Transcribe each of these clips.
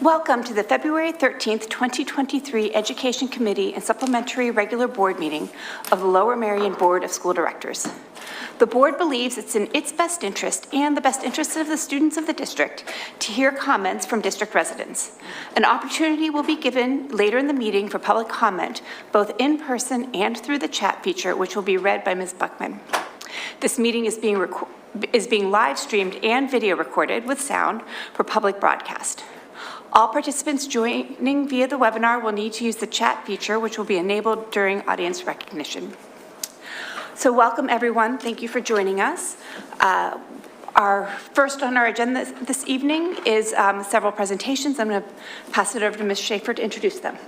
Welcome to the February 13th, 2023 Education Committee and Supplementary Regular Board Meeting of the Lower Merion Board of School Directors. The board believes it's in its best interest and the best interest of the students of the district to hear comments from district residents. An opportunity will be given later in the meeting for public comment, both in person and through the chat feature, which will be read by Ms. Buckman. This meeting is being live streamed and video recorded with sound for public broadcast. All participants joining via the webinar will need to use the chat feature, which will be enabled during audience recognition. So welcome everyone, thank you for joining us. Our first on our agenda this evening is several presentations. I'm going to pass it over to Ms. Schaefer to introduce them.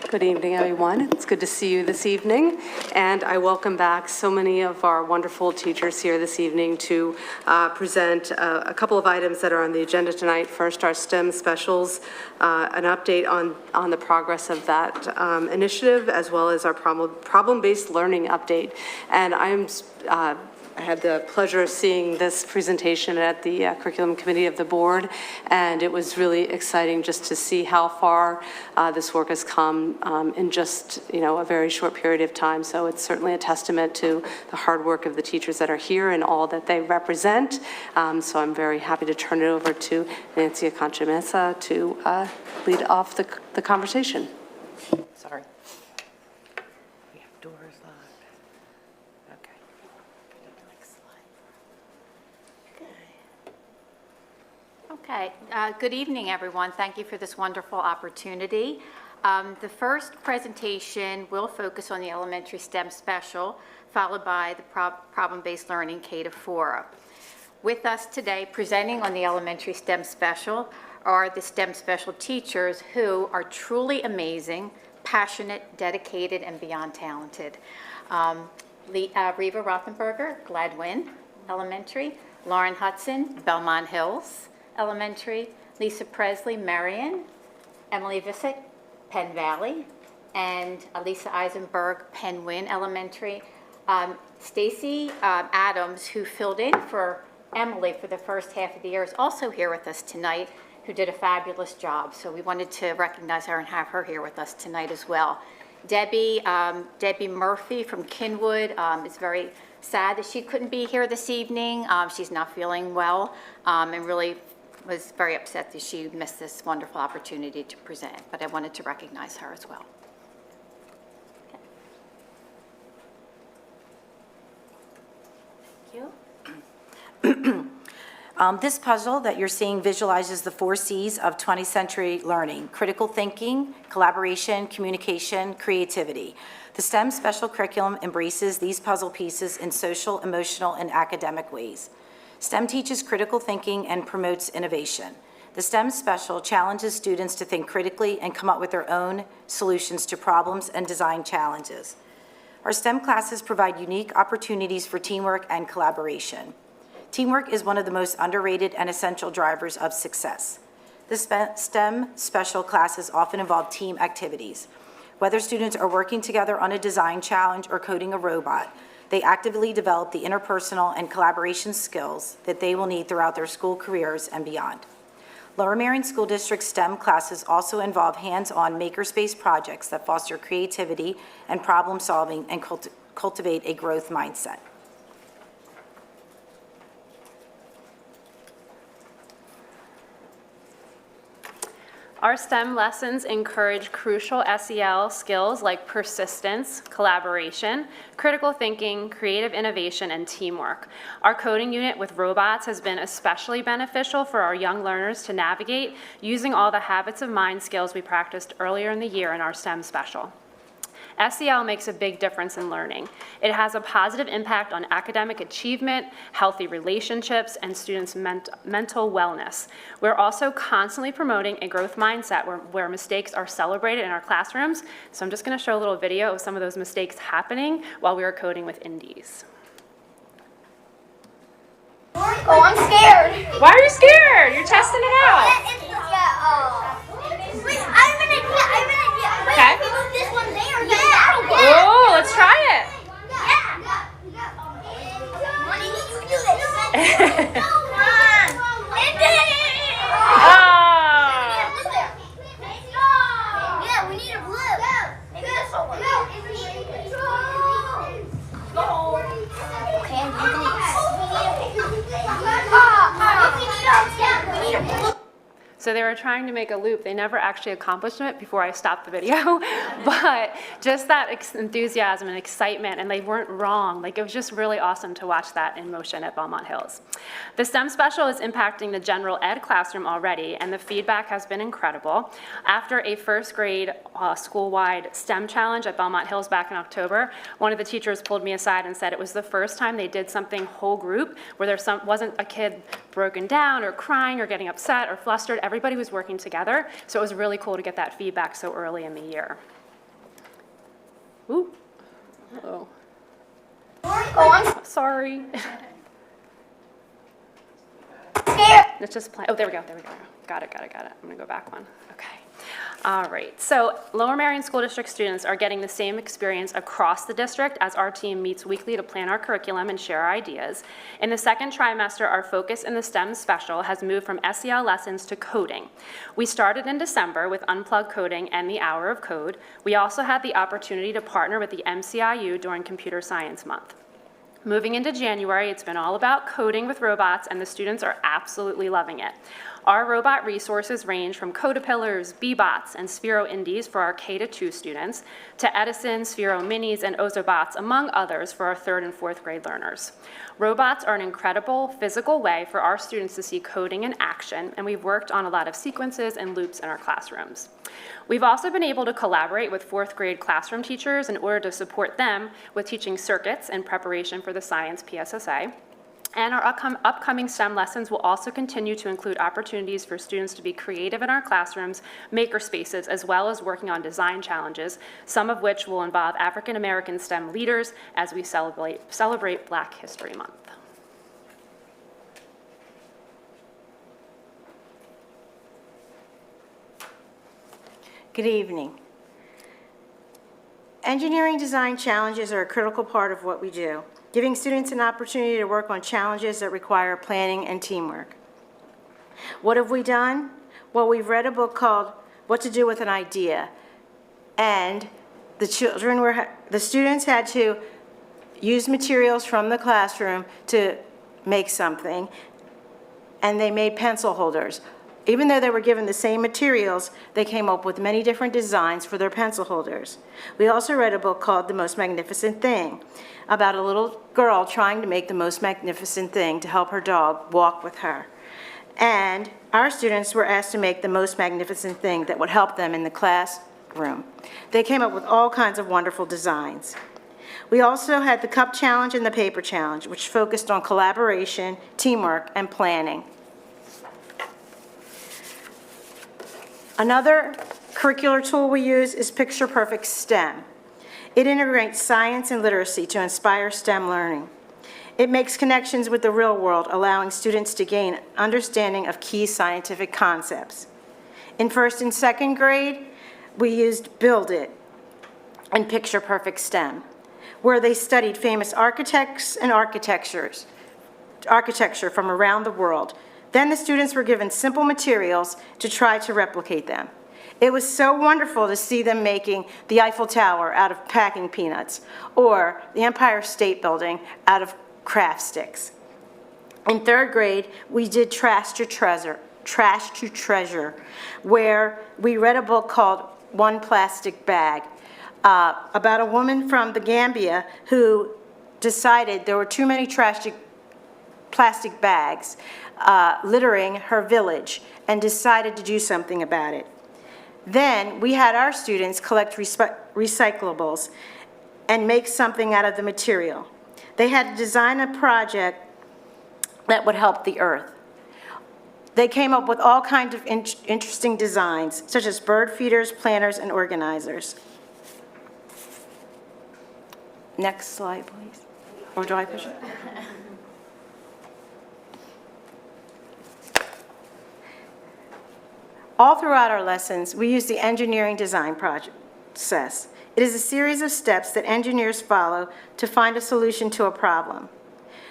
Good evening, everyone. It's good to see you this evening, and I welcome back so many of our wonderful teachers here this evening to present a couple of items that are on the agenda tonight. First, our STEM specials, an update on the progress of that initiative, as well as our problem-based learning update. And I had the pleasure of seeing this presentation at the curriculum committee of the board, and it was really exciting just to see how far this work has come in just a very short period of time. So it's certainly a testament to the hard work of the teachers that are here and all that they represent. So I'm very happy to turn it over to Nancy Aconcha-Mesa to lead off the conversation. Sorry. We have doors locked. Okay, good evening, everyone. Thank you for this wonderful opportunity. The first presentation will focus on the elementary STEM special, followed by the problem-based learning K-4. With us today, presenting on the elementary STEM special, are the STEM special teachers who are truly amazing, passionate, dedicated, and beyond talented. Reva Rothenberger, Gladwin Elementary, Lauren Hudson, Belmont Hills Elementary, Lisa Presley, Marion, Emily Visick, Penn Valley, and Elisa Eisenberg, Penn Wynn Elementary. Stacy Adams, who filled in for Emily for the first half of the year, is also here with us tonight, who did a fabulous job. So we wanted to recognize her and have her here with us tonight as well. Debbie Murphy from Kinwood is very sad that she couldn't be here this evening. She's not feeling well and really was very upset that she missed this wonderful opportunity to present, but I wanted to recognize her as well. Okay. Thank you. This puzzle that you're seeing visualizes the 4 C's of 20th century learning: critical thinking, collaboration, communication, creativity. The STEM special curriculum embraces these puzzle pieces in social, emotional, and academic ways. STEM teaches critical thinking and promotes innovation. The STEM special challenges students to think critically and come up with their own solutions to problems and design challenges. Our STEM classes provide unique opportunities for teamwork and collaboration. Teamwork is one of the most underrated and essential drivers of success. The STEM special classes often involve team activities. Whether students are working together on a design challenge or coding a robot, they actively develop the interpersonal and collaboration skills that they will need throughout their school careers and beyond. Lower Merion School District STEM classes also involve hands-on makerspace projects that foster creativity and problem solving and cultivate a growth mindset. Our STEM lessons encourage crucial SEL skills like persistence, collaboration, critical thinking, creative innovation, and teamwork. Our coding unit with robots has been especially beneficial for our young learners to navigate using all the habits of mind skills we practiced earlier in the year in our STEM special. SEL makes a big difference in learning. It has a positive impact on academic achievement, healthy relationships, and students' mental wellness. We're also constantly promoting a growth mindset where mistakes are celebrated in our classrooms. So I'm just going to show a little video of some of those mistakes happening while we were coding with Indies. Oh, I'm scared. Why are you scared? You're testing it out. Wait, I'm gonna get. Okay. Wait, move this one there. Oh, let's try it. Money, you do this. Come on. Ah, So they were trying to make a loop. They never actually accomplished it before I stopped the video. But just that enthusiasm and excitement, and they weren't wrong. Like, it was just really awesome to watch that in motion at Belmont Hills. The STEM special is impacting the general ed classroom already, and the feedback has been incredible. After a first grade school-wide STEM challenge at Belmont Hills back in October, one of the teachers pulled me aside and said it was the first time they did something whole group where there wasn't a kid broken down or crying or getting upset or flustered. Everybody was working together, so it was really cool to get that feedback so early in the year. Ooh. Uh-oh. Oh, I'm Sorry. scared. Let's just play. Oh, there we go. Got it. I'm going to go back one. Okay. All right. So Lower Merion School District students are getting the same experience across the district as our team meets weekly to plan our curriculum and share our ideas. In the second trimester, our focus in the STEM special has moved from SEL lessons to coding. We started in December with Unplugged Coding and the Hour of Code. We also had the opportunity to partner with the MCIU during Computer Science Month. Moving into January, it's been all about coding with robots, and the students are absolutely loving it. Our robot resources range from Codapillars, Bbots, and Sphero Indies for our K-2 students, to Edison, Sphero Minis, and Ozobots, among others, for our 3rd and 4th grade learners. Robots are an incredible physical way for our students to see coding in action, and we've worked on a lot of sequences and loops in our classrooms. We've also been able to collaborate with 4th grade classroom teachers in order to support them with teaching circuits in preparation for the Science PSSA. And our upcoming STEM lessons will also continue to include opportunities for students to be creative in our classrooms, maker spaces, as well as working on design challenges, some of which will involve African American STEM leaders as we celebrate Black History Month. Good evening. Engineering design challenges are a critical part of what we do, giving students an opportunity to work on challenges that require planning and teamwork. What have we done? Well, we've read a book called What to Do with an Idea, and the students had to use materials from the classroom to make something, and they made pencil holders. Even though they were given the same materials, they came up with many different designs for their pencil holders. We also read a book called The Most Magnificent Thing, about a little girl trying to make the most magnificent thing to help her dog walk with her. And our students were asked to make the most magnificent thing that would help them in the classroom. They came up with all kinds of wonderful designs. We also had the cup challenge and the paper challenge, which focused on collaboration, teamwork, and planning. Another curricular tool we use is Picture Perfect STEM. It integrates science and literacy to inspire STEM learning. It makes connections with the real world, allowing students to gain understanding of key scientific concepts. In 1st and 2nd grade, we used Build It and Picture Perfect STEM, where they studied famous architects and architecture from around the world. Then the students were given simple materials to try to replicate them. It was so wonderful to see them making the Eiffel Tower out of packing peanuts, or the Empire State Building out of craft sticks. In 3rd grade, we did Trash to Treasure, where we read a book called One Plastic Bag, about a woman from the Gambia who decided there were too many plastic bags littering her village, and decided to do something about it. Then we had our students collect recyclables and make something out of the material. They had to design a project that would help the earth. They came up with all kinds of interesting designs, such as bird feeders, planters, and organizers. Next slide, please. Or do I push it? All throughout our lessons, we use the engineering design process. It is a series of steps that engineers follow to find a solution to a problem,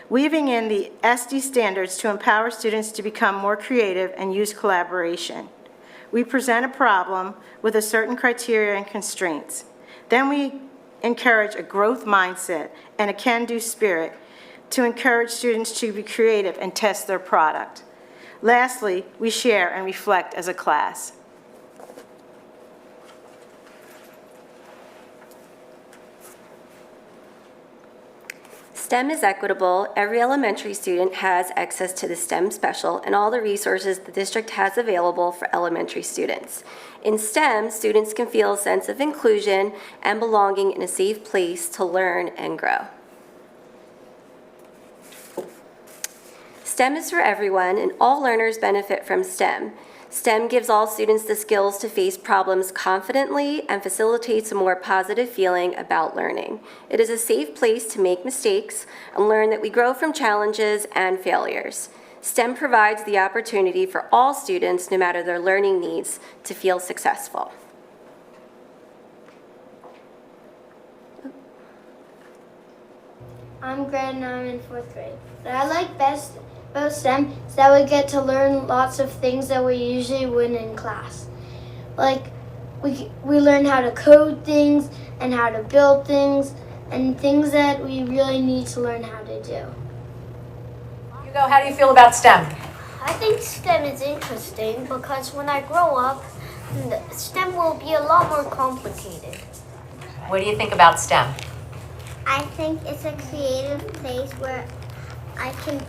weaving in the SD standards to empower students to become more creative and use collaboration. We present a problem with a certain criteria and constraints. Then we encourage a growth mindset and a can-do spirit to encourage students to be creative and test their product. Lastly, we share and reflect as a class. STEM is equitable. Every elementary student has access to the STEM special and all the resources the district has available for elementary students. In STEM, students can feel a sense of inclusion and belonging in a safe place to learn and grow. STEM is for everyone, and all learners benefit from STEM. STEM gives all students the skills to face problems confidently and facilitates a more positive feeling about learning. It is a safe place to make mistakes and learn that we grow from challenges and failures. STEM provides the opportunity for all students, no matter their learning needs, to feel successful. I'm Grant and I'm in 4th grade. What I like best about STEM is that we get to learn lots of things that we usually wouldn't in class. Like, we learn how to code things and how to build things and things that we really need to learn how to do. Hugo, how do you feel about STEM? I think STEM is interesting because when I grow up, STEM will be a lot more complicated. What do you think about STEM? I think it's a creative place where I can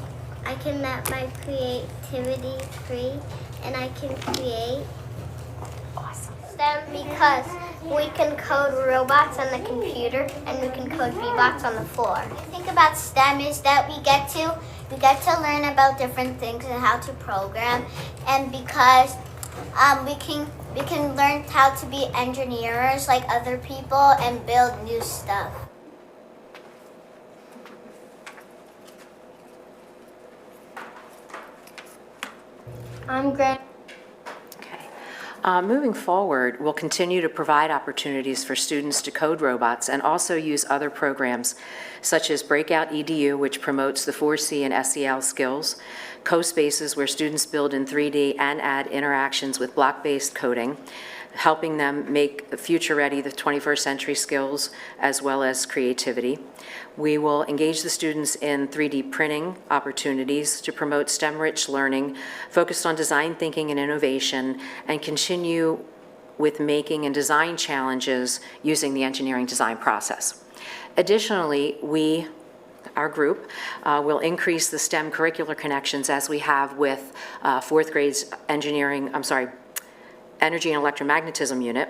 let my creativity free and I can create. Awesome. STEM because we can code robots on the computer and we can code robots on the floor. What I think about STEM is that we get to learn about different things and how to program, and because we can learn how to be engineers like other people and build new stuff. I'm Grant. Moving forward, we'll continue to provide opportunities for students to code robots and also use other programs such as Breakout EDU, which promotes the 4C and SEL skills, CoSpaces, where students build in 3D and add interactions with block-based coding, helping them make future-ready the 21st century skills as well as creativity. We will engage the students in 3D printing opportunities to promote STEM-rich learning focused on design thinking and innovation, and continue with making and design challenges using the engineering design process. Additionally, our group will increase the STEM curricular connections as we have with 4th grade's Energy and Electromagnetism unit,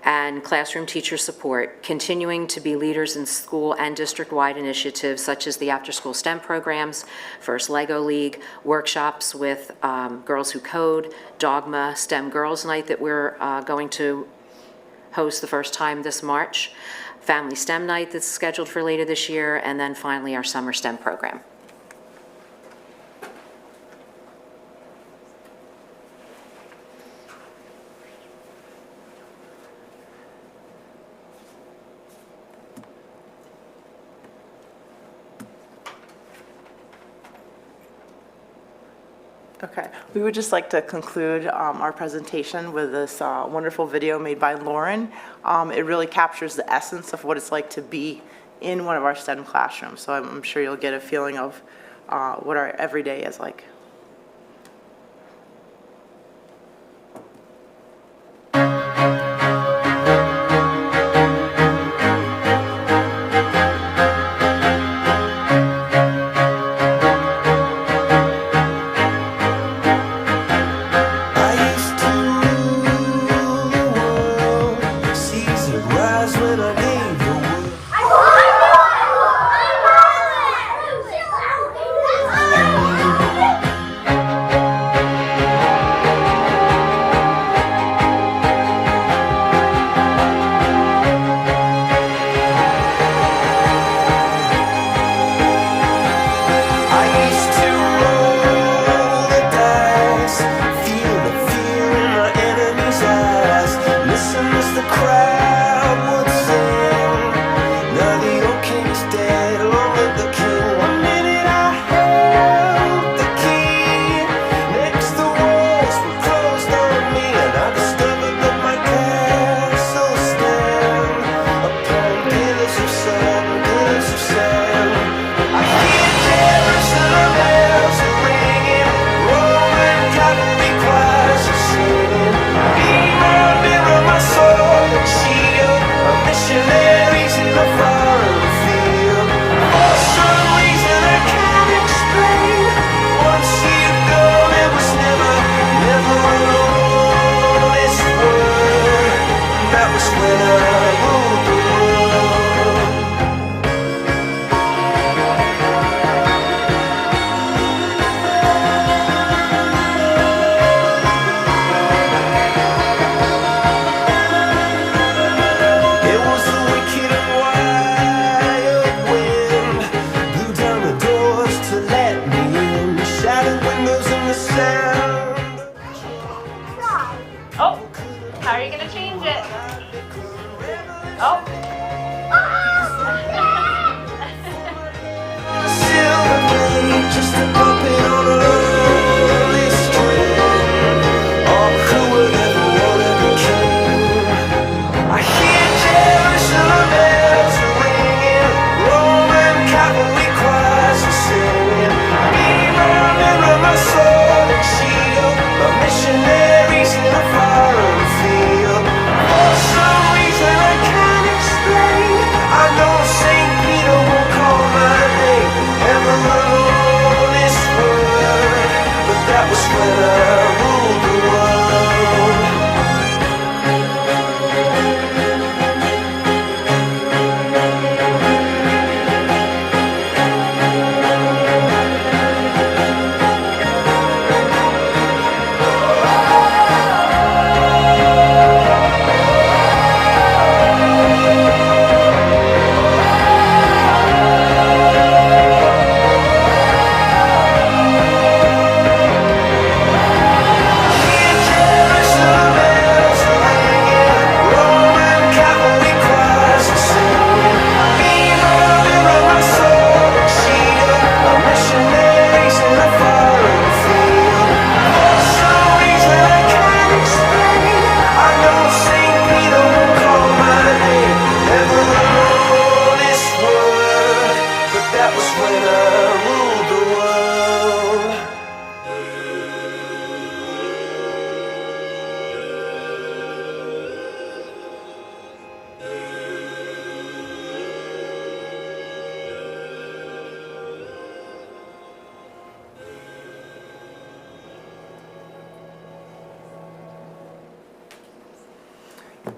and classroom teacher support, continuing to be leaders in school and district-wide initiatives such as the after-school STEM programs, First Lego League, workshops with Girls Who Code, Dogma, STEM Girls Night that we're going to host the first time this March, Family STEM Night that's scheduled for later this year, and then finally our summer STEM program. Okay, we would just like to conclude our presentation with this wonderful video made by Lauren. It really captures the essence of what it's like to be in one of our STEM classrooms, so I'm sure you'll get a feeling of what our everyday is like. gonna change it. Oh. Just a puppet on a lonely string. Oh, who would ever want to be king? I hear Jerusalem bells are ringing, Roman Catholic choirs are singing. Mirror, my sword and shield, my missionaries in a foreign field. For some reason I can't explain, I know St. Peter will call my name. Ever alone this world, but that was when I ruled the world.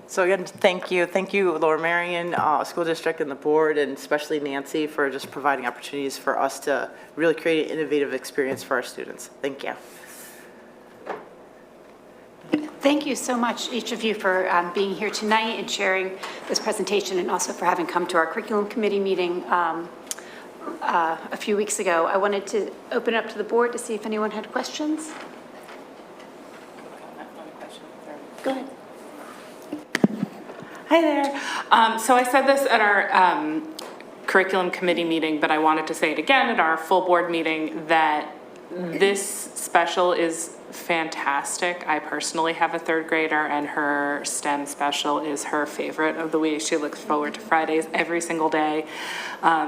So again, thank you, Lower Merion School District and the board, and especially Nancy for just providing opportunities for us to really create an innovative experience for our students. Thank you. Thank you so much, each of you, for being here tonight and sharing this presentation, and also for having come to our curriculum committee meeting a few weeks ago. I wanted to open it up to the board to see if anyone had questions. Go ahead. Hi there. So I said this at our curriculum committee meeting, but I wanted to say it again at our full board meeting that this special is fantastic. I personally have a third grader, and her STEM special is her favorite of the week. She looks forward to Fridays every single day.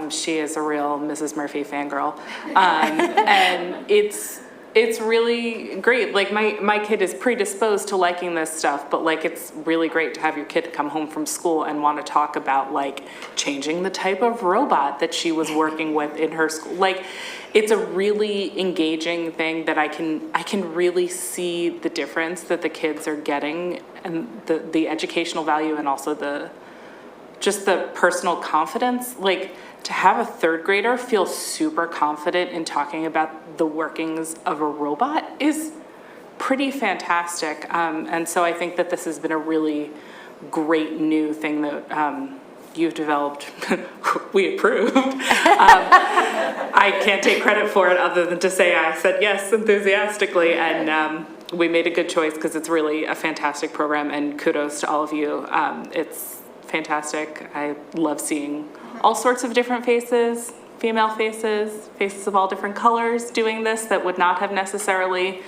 She is a real Mrs. Murphy fangirl. And it's really great. Like my kid is predisposed to liking this stuff, but like it's really great to have your kid come home from school and want to talk about like changing the type of robot that she was working with in her school. Like it's a really engaging thing that I can really see the difference that the kids are getting, and the educational value, and also just the personal confidence. Like to have a third grader feel super confident in talking about the workings of a robot is pretty fantastic. And so I think that this has been a really great new thing that you've developed. We approved. I can't take credit for it other than to say I said yes enthusiastically, and we made a good choice because it's really a fantastic program, and kudos to all of you. It's fantastic. I love seeing all sorts of different faces, female faces, faces of all different colors doing this that would not have necessarily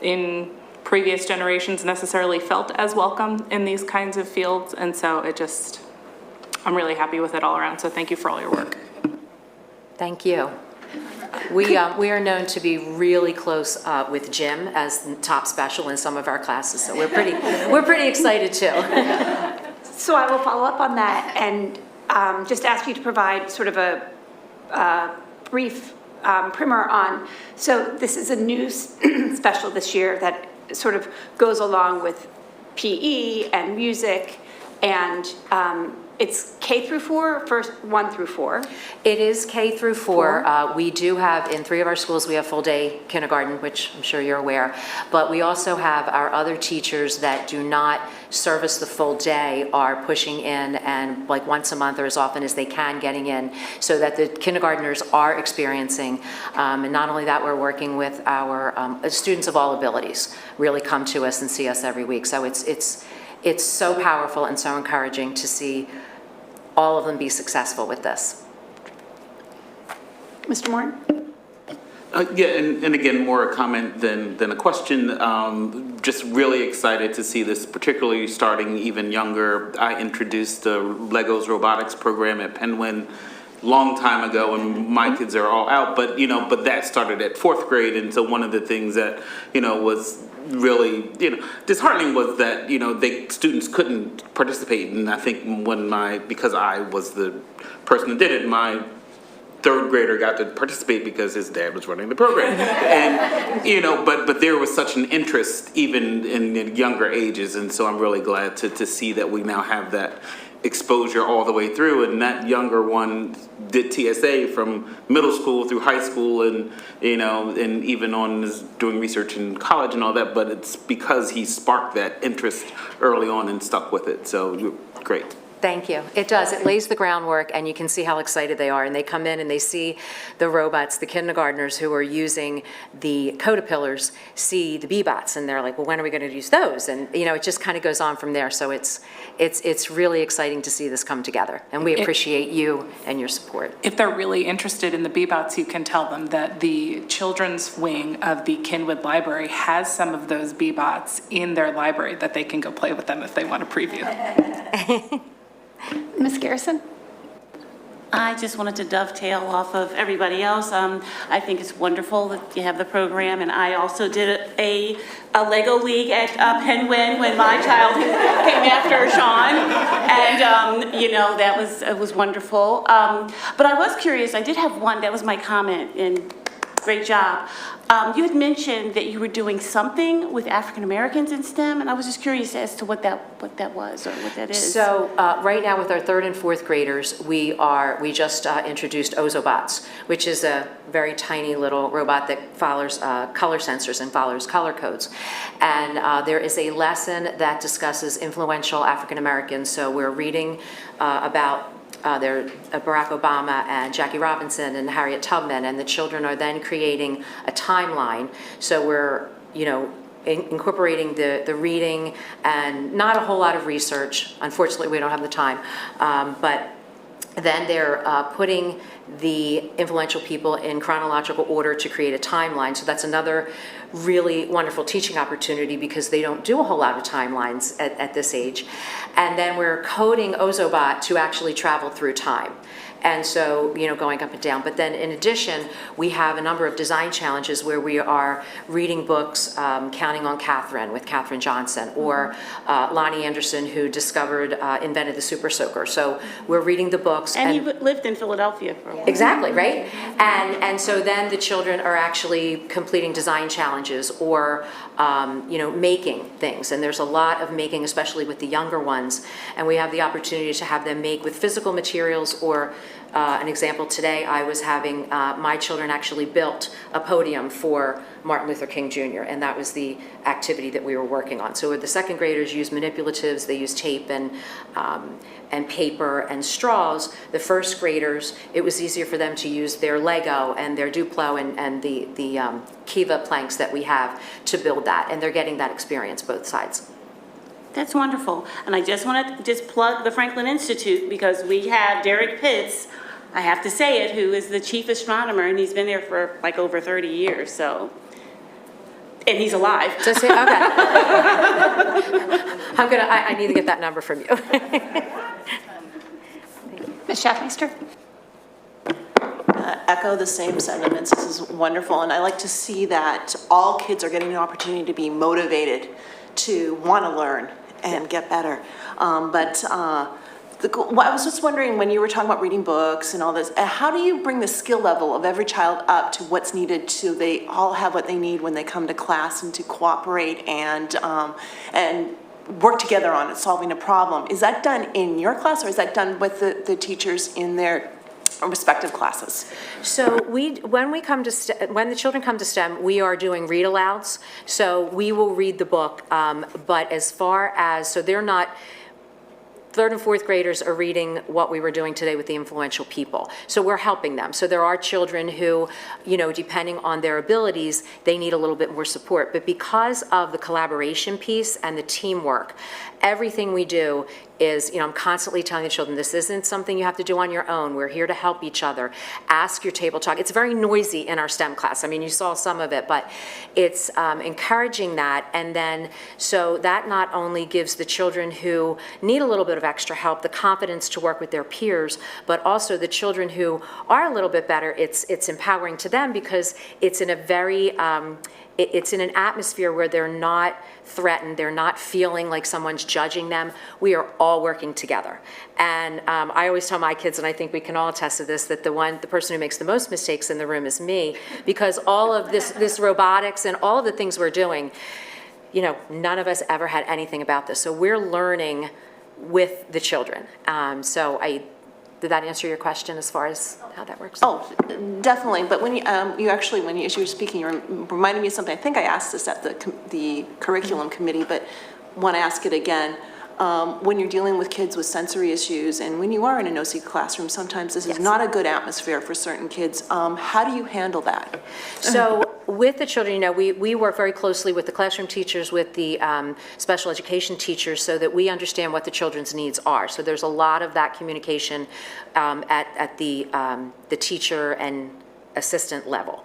in previous generations necessarily felt as welcome in these kinds of fields. And so I'm really happy with it all around. So thank you for all your work. Thank you. We are known to be really close with Jim as top special in some of our classes, so we're pretty excited too. So I will follow up on that and just ask you to provide sort of a brief primer on, so this is a new special this year that sort of goes along with PE and music, and it's K through 4, first 1 through 4. It is K through 4. We do have, in 3 of our schools, we have full day kindergarten, which I'm sure you're aware, but we also have our other teachers that do not service the full day are pushing in, and like once a month or as often as they can getting in, so that the kindergartners are experiencing, and not only that, we're working with our students of all abilities really come to us and see us every week. So it's so powerful and so encouraging to see all of them be successful with this. Mr. Moore? Yeah, and again, more a comment than a question. Just really excited to see this, particularly starting even younger. I introduced the Legos robotics program at Penguin long time ago, and my kids are all out, but that started at 4th grade, and so one of the things that was really disheartening was that students couldn't participate. And I think because I was the person who did it, my 3rd grader got to participate because his dad was running the program. And but there was such an interest even in younger ages, and so I'm really glad to see that we now have that exposure all the way through. And that younger one did TSA from middle school through high school, and and even on doing research in college and all that, but it's because he sparked that interest early on and stuck with it. So great. Thank you. It does. It lays the groundwork, and you can see how excited they are. And they come in and they see the robots, the kindergartners who are using the Codapillars see the B-bots, and they're like, well, when are we going to use those? And it just kind of goes on from there. So it's really exciting to see this come together, and we appreciate you and your support. If they're really interested in the B-bots, you can tell them that the children's wing of the Kinwood Library has some of those B-bots in their library that they can go play with them if they want to preview. Ms. Garrison? I just wanted to dovetail off of everybody else. I think it's wonderful that you have the program, and I also did a Lego League at Penguin when my child came after Sean, and that was wonderful. But I was curious. I did have one. That was my comment, and great job. You had mentioned that you were doing something with African Americans in STEM, and I was just curious as to what that was or what that is. So right now with our 3rd and 4th graders, we just introduced Ozobots, which is a very tiny little robot that follows color sensors and follows color codes. And there is a lesson that discusses influential African Americans. So we're reading about Barack Obama and Jackie Robinson and Harriet Tubman, and the children are then creating a timeline. So we're, incorporating the reading and not a whole lot of research. Unfortunately, we don't have the time, but then they're putting the influential people in chronological order to create a timeline. So that's another really wonderful teaching opportunity because they don't do a whole lot of timelines at this age. And then we're coding Ozobot to actually travel through time. And so, going up and down. But then in addition, we have a number of design challenges where we are reading books, Counting on Catherine with Katherine Johnson, or Lonnie Anderson, who invented the Super Soaker. So we're reading the books. And he lived in Philadelphia for a while. Exactly, right? And so then the children are actually completing design challenges or, making things. And there's a lot of making, especially with the younger ones. And we have the opportunity to have them make with physical materials or an example today, I was having my children actually built a podium for Martin Luther King Jr., and that was the activity that we were working on. So the 2nd graders use manipulatives, they use tape and paper and straws. The 1st graders, it was easier for them to use their Lego and their Duplo and the Kiva planks that we have to build that, and they're getting that experience both sides. That's wonderful. And I just want to plug the Franklin Institute because we have Derek Pitts, I have to say it, who is the chief astronomer, and he's been there for like over 30 years, so. And he's alive. Just say, okay. I need to get that number from you. Ms. Schaffmeister? Echo the same sentiments. This is wonderful, and I like to see that all kids are getting an opportunity to be motivated to want to learn and get better. I was just wondering, when you were talking about reading books and all this, how do you bring the skill level of every child up to what's needed so they all have what they need when they come to class and to cooperate and work together on it, solving a problem? Is that done in your class, or is that done with the teachers in their respective classes? So when the children come to STEM, we are doing read alouds. So we will read the book, but as far as, so they're not, third and fourth graders are reading what we were doing today with the influential people. So we're helping them. So there are children who, you know, depending on their abilities, they need a little bit more support. But because of the collaboration piece and the teamwork, everything we do is, you know, I'm constantly telling the children, this isn't something you have to do on your own. We're here to help each other. Ask your table talk. It's very noisy in our STEM class. I mean, you saw some of it, but it's encouraging that. And then, so that not only gives the children who need a little bit of extra help the confidence to work with their peers, but also the children who are a little bit better, it's empowering to them because it's in a very, it's in an atmosphere where they're not threatened, they're not feeling like someone's judging them. We are all working together. And I always tell my kids, and I think we can all attest to this, that the person who makes the most mistakes in the room is me, because all of this robotics and all of the things we're doing, you know, none of us ever had anything about this. So we're learning with the children. Did that answer your question as far as how that works? Oh, definitely, but when as you were speaking, you reminded me of something. I think I asked this at the curriculum committee, but want to ask it again. When you're dealing with kids with sensory issues, and when you are in a no-seat classroom, sometimes this is not a good atmosphere for certain kids. How do you handle that? So with the children, you know, we work very closely with the classroom teachers, with the special education teachers, so that we understand what the children's needs are. So there's a lot of that communication at the teacher and assistant level.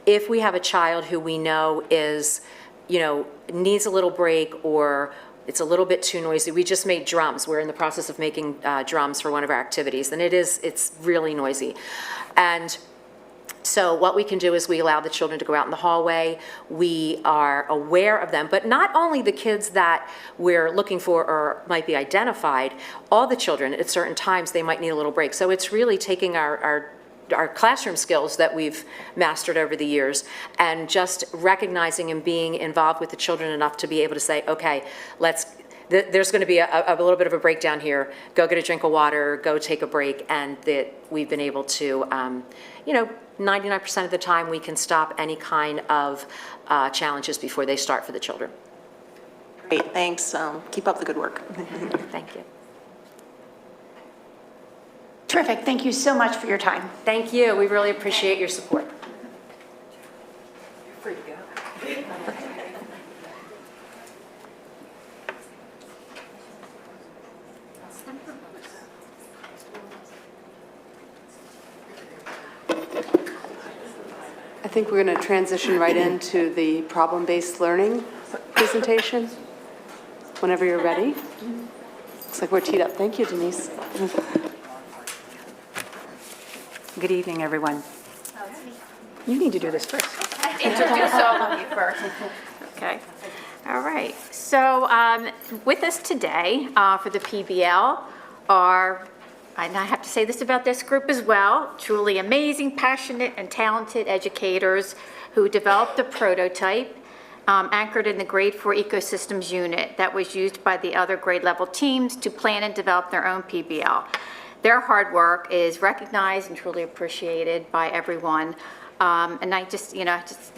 If we have a child who we know is, you know, needs a little break or it's a little bit too noisy. We just made drums. We're in the process of making drums for one of our activities, and it's really noisy. And so what we can do is we allow the children to go out in the hallway. We are aware of them, but not only the kids that we're looking for or might be identified, all the children at certain times, they might need a little break. So it's really taking our classroom skills that we've mastered over the years and just recognizing and being involved with the children enough to be able to say, okay, there's going to be a little bit of a breakdown here. Go get a drink of water, go take a break, and that we've been able to, 99% of the time we can stop any kind of challenges before they start for the children. Great, thanks. Keep up the good work. Thank you. Terrific. Thank you so much for your time. Thank you. We really appreciate your support. You're free to go. I think we're going to transition right into the problem-based learning presentation. Whenever you're ready. Looks like we're teed up. Thank you, Denise. Good evening, everyone. You need to do this first. Introduce all of you first. Okay. All right. So with us today for the PBL are, and I have to say this about this group as well, truly amazing, passionate, and talented educators who developed a prototype anchored in the Grade 4 Ecosystems Unit that was used by the other grade level teams to plan and develop their own PBL. Their hard work is recognized and truly appreciated by everyone. And I just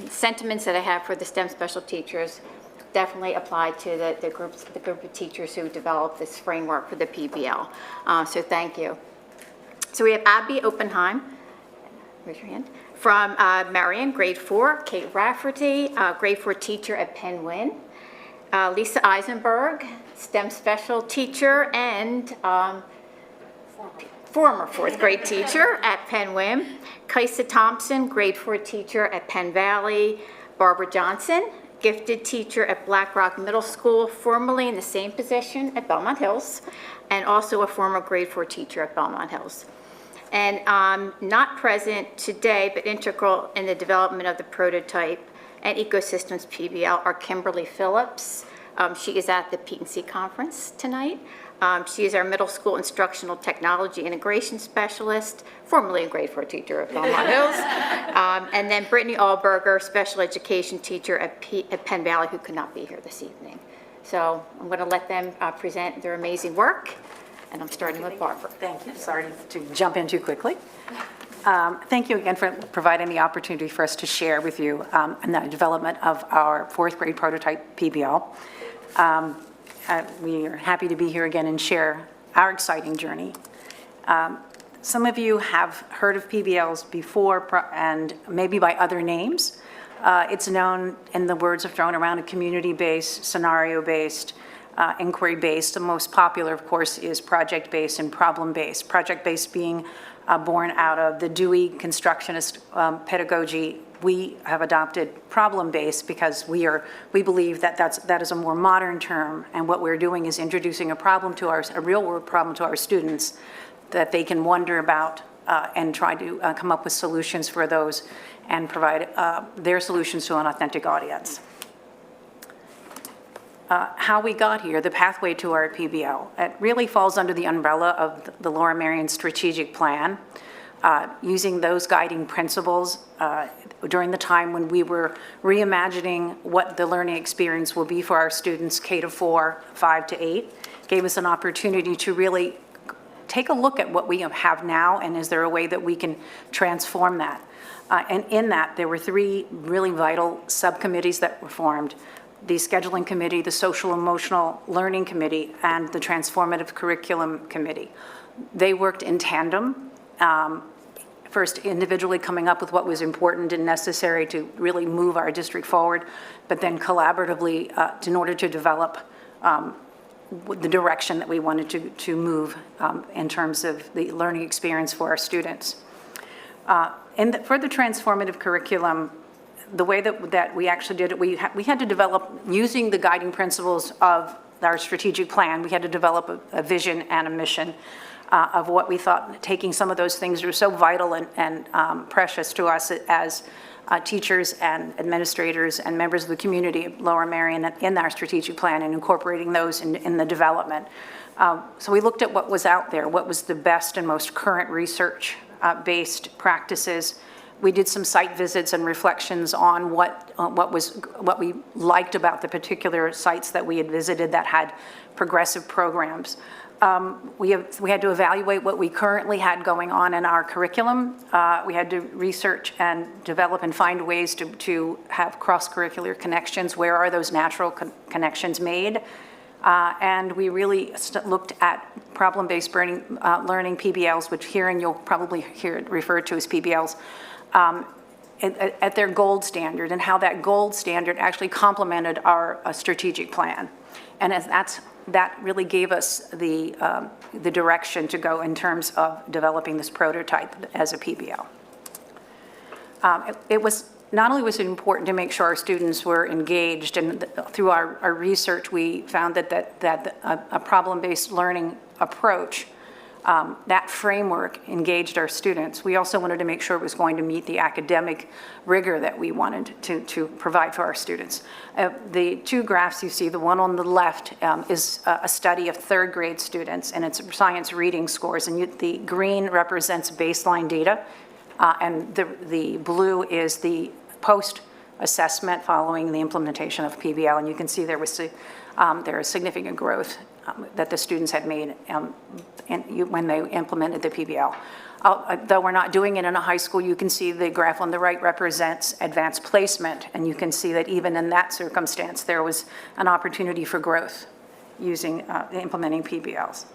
sentiments that I have for the STEM special teachers definitely apply to the group of teachers who developed this framework for the PBL. So thank you. So we have Abby Oppenheim, raise your hand, from Marion, grade 4, Kate Rafferty, grade 4 teacher at Penn Win, Lisa Eisenberg, STEM special teacher and former 4th grade teacher at Penn Win, Kaisa Thompson, grade 4 teacher at Penn Valley, Barbara Johnson, gifted teacher at Black Rock Middle School, formerly in the same position at Belmont Hills, and also a former grade 4 teacher at Belmont Hills. And not present today, but integral in the development of the prototype and ecosystems PBL are Kimberly Phillips. She is at the P&C conference tonight. She is our middle school instructional technology integration specialist, formerly a grade 4 teacher at Belmont Hills. And then Brittany Allberger, special education teacher at Penn Valley, who could not be here this evening. So I'm going to let them present their amazing work. And I'm starting with Barbara. Thank you. Sorry to jump in too quickly. Thank you again for providing the opportunity for us to share with you in the development of our 4th grade prototype PBL. We are happy to be here again and share our exciting journey. Some of you have heard of PBLs before and maybe by other names. It's known, in the words are thrown around, a community-based, scenario-based, inquiry-based. The most popular, of course, is project-based and problem-based. Project-based being born out of the Dewey constructionist pedagogy. We have adopted problem-based because we believe that that is a more modern term, and what we're doing is introducing a real-world problem to our students that they can wonder about and try to come up with solutions for those and provide their solutions to an authentic audience. How we got here, the pathway to our PBL, it really falls under the umbrella of the Laura Marion Strategic Plan, using those guiding principles during the time when we were reimagining what the learning experience will be for our students K-4, 5 to 8, gave us an opportunity to really take a look at what we have now, and is there a way that we can transform that? And in that, there were 3 really vital subcommittees that were formed: the Scheduling Committee, the Social Emotional Learning Committee, and the Transformative Curriculum Committee. They worked in tandem, first individually coming up with what was important and necessary to really move our district forward, but then collaboratively in order to develop the direction that we wanted to move in terms of the learning experience for our students. For the transformative curriculum, the way that we actually did it, we had to develop, using the guiding principles of our strategic plan, we had to develop a vision and a mission of what we thought, taking some of those things that were so vital and precious to us as teachers and administrators and members of the community of Lower Marion in our strategic plan, and incorporating those in the development. So we looked at what was out there, what was the best and most current research-based practices. We did some site visits and reflections on what we liked about the particular sites that we had visited that had progressive programs. We had to evaluate what we currently had going on in our curriculum. We had to research and develop and find ways to have cross-curricular connections. Where are those natural connections made? And we really looked at problem-based learning, PBLs, which here, and you'll probably hear it referred to as PBLs, at their gold standard, and how that gold standard actually complemented our strategic plan. And that really gave us the direction to go in terms of developing this prototype as a PBL. It was not only was it important to make sure our students were engaged, and through our research we found that a problem-based learning approach, that framework engaged our students. We also wanted to make sure it was going to meet the academic rigor that we wanted to provide for our students. The 2 graphs you see, the one on the left is a study of 3rd grade students, and it's science reading scores, and the green represents baseline data, and the blue is the post-assessment following the implementation of PBL, and you can see there is significant growth that the students had made when they implemented the PBL. Though we're not doing it in a high school, you can see the graph on the right represents advanced placement, and you can see that even in that circumstance, there was an opportunity for growth using implementing PBLs.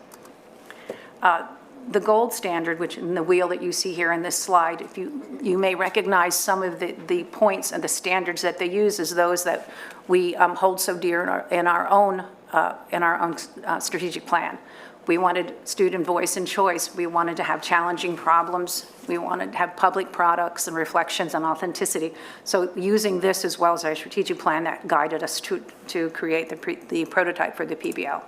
The gold standard, which in the wheel that you see here in this slide, if you may recognize some of the points and the standards that they use as those that we hold so dear in our own strategic plan. We wanted student voice and choice. We wanted to have challenging problems. We wanted to have public products and reflections and authenticity. So using this as well as our strategic plan, that guided us to create the prototype for the PBL.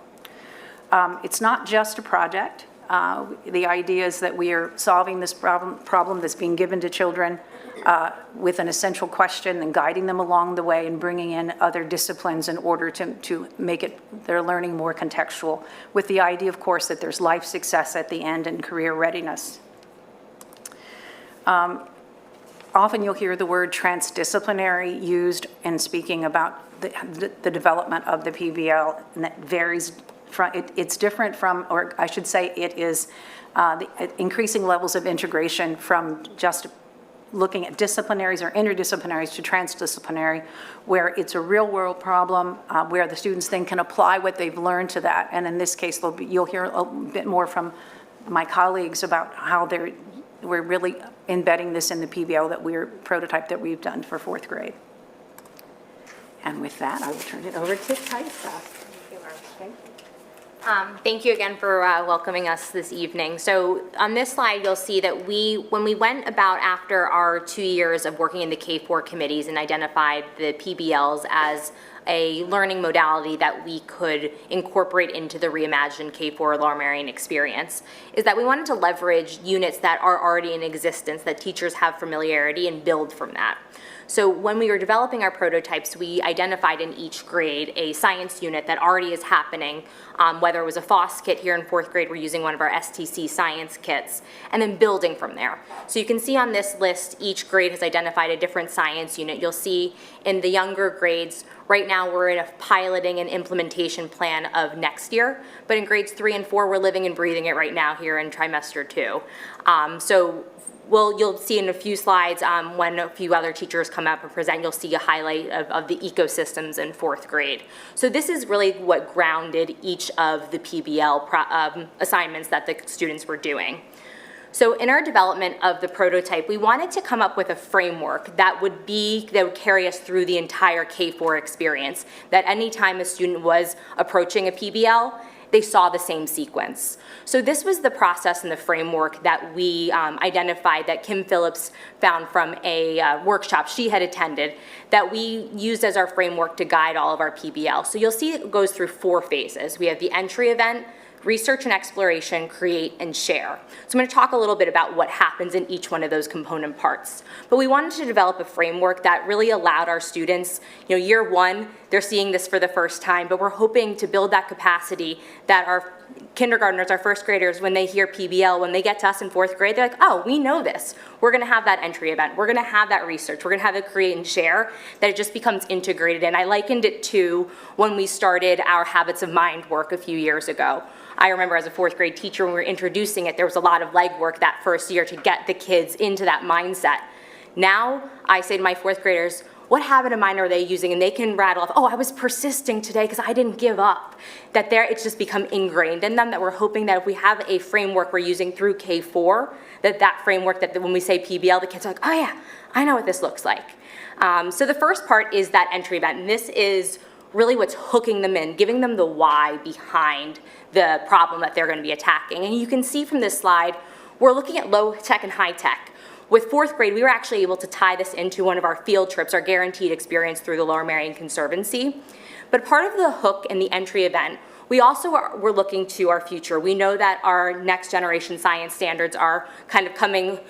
It's not just a project. The idea is that we are solving this problem that's being given to children with an essential question, and guiding them along the way, and bringing in other disciplines in order to make their learning more contextual, with the idea, of course, that there's life success at the end and career readiness. Often you'll hear the word transdisciplinary used in speaking about the development of the PBL, and that varies. It's different from, or I should say it is the increasing levels of integration from just looking at disciplinaries or interdisciplinaries to transdisciplinary, where it's a real-world problem, where the students then can apply what they've learned to that. And in this case, you'll hear a bit more from my colleagues about how we're really embedding this in the PBL prototype that we've done for 4th grade. And with that, I will turn it over to Kaisa. Thank you again for welcoming us this evening. So on this slide, you'll see that when we went about after our 2 years of working in the K-4 committees and identified the PBLs as a learning modality that we could incorporate into the reimagined K-4 Lower Merion experience, is that we wanted to leverage units that are already in existence, that teachers have familiarity, and build from that. So when we were developing our prototypes, we identified in each grade a science unit that already is happening, whether it was a FOSS kit. Here in 4th grade, we're using one of our STC science kits, and then building from there. So you can see on this list, each grade has identified a different science unit. You'll see in the younger grades, right now we're in a piloting and implementation plan of next year, but in grades 3 and 4, we're living and breathing it right now here in trimester 2. You'll see in a few slides when a few other teachers come up and present, you'll see a highlight of the ecosystems in 4th grade. So this is really what grounded each of the PBL assignments that the students were doing. So in our development of the prototype, we wanted to come up with a framework that would carry us through the entire K-4 experience, that any time a student was approaching a PBL, they saw the same sequence. So this was the process and the framework that we identified, that Kim Phillips found from a workshop she had attended, that we used as our framework to guide all of our PBL. So you'll see it goes through 4 phases. We have the entry event, research and exploration, create, and share. So I'm going to talk a little bit about what happens in each one of those component parts. But we wanted to develop a framework that really allowed our students, year 1, they're seeing this for the first time, but we're hoping to build that capacity that our kindergartners, our 1st graders, when they hear PBL, when they get to us in 4th grade, they're like, oh, we know this. We're going to have that entry event. We're going to have that research. We're going to have it create and share, that it just becomes integrated. And I likened it to when we started our Habits of Mind work a few years ago. I remember as a 4th grade teacher, when we were introducing it, there was a lot of legwork that first year to get the kids into that mindset. Now, I say to my 4th graders, what habit of mine are they using? And they can rattle off, oh, I was persisting today because I didn't give up. That it's just become ingrained in them, that we're hoping that if we have a framework we're using through K-4, that framework, that when we say PBL, the kids are like, oh yeah, I know what this looks like. So the first part is that entry event, and this is really what's hooking them in, giving them the why behind the problem that they're going to be attacking. And you can see from this slide, we're looking at low tech and high tech. With 4th grade, we were actually able to tie this into one of our field trips, our guaranteed experience through the Lower Merion Conservancy. But part of the hook in the entry event, we also we're looking to our future. We know that our next generation science standards are kind of coming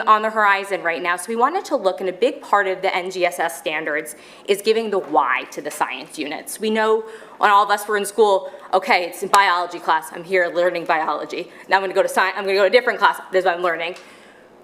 on the horizon right now. So we wanted to look, and a big part of the NGSS standards is giving the why to the science units. We know when all of us were in school, okay, it's in biology class, I'm here learning biology. Now I'm going to go to science, I'm going to go to a different class, this is what I'm learning.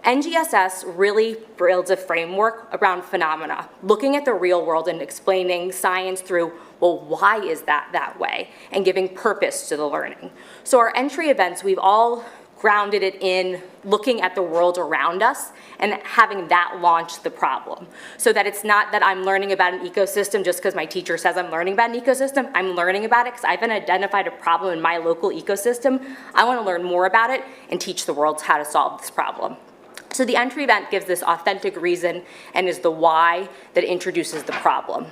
NGSS really builds a framework around phenomena, looking at the real world and explaining science through, well, why is that way? And giving purpose to the learning. So our entry events, we've all grounded it in looking at the world around us and having that launch the problem. So that it's not that I'm learning about an ecosystem just because my teacher says I'm learning about an ecosystem. I'm learning about it because I've identified a problem in my local ecosystem. I want to learn more about it and teach the world how to solve this problem. So the entry event gives this authentic reason and is the why that introduces the problem.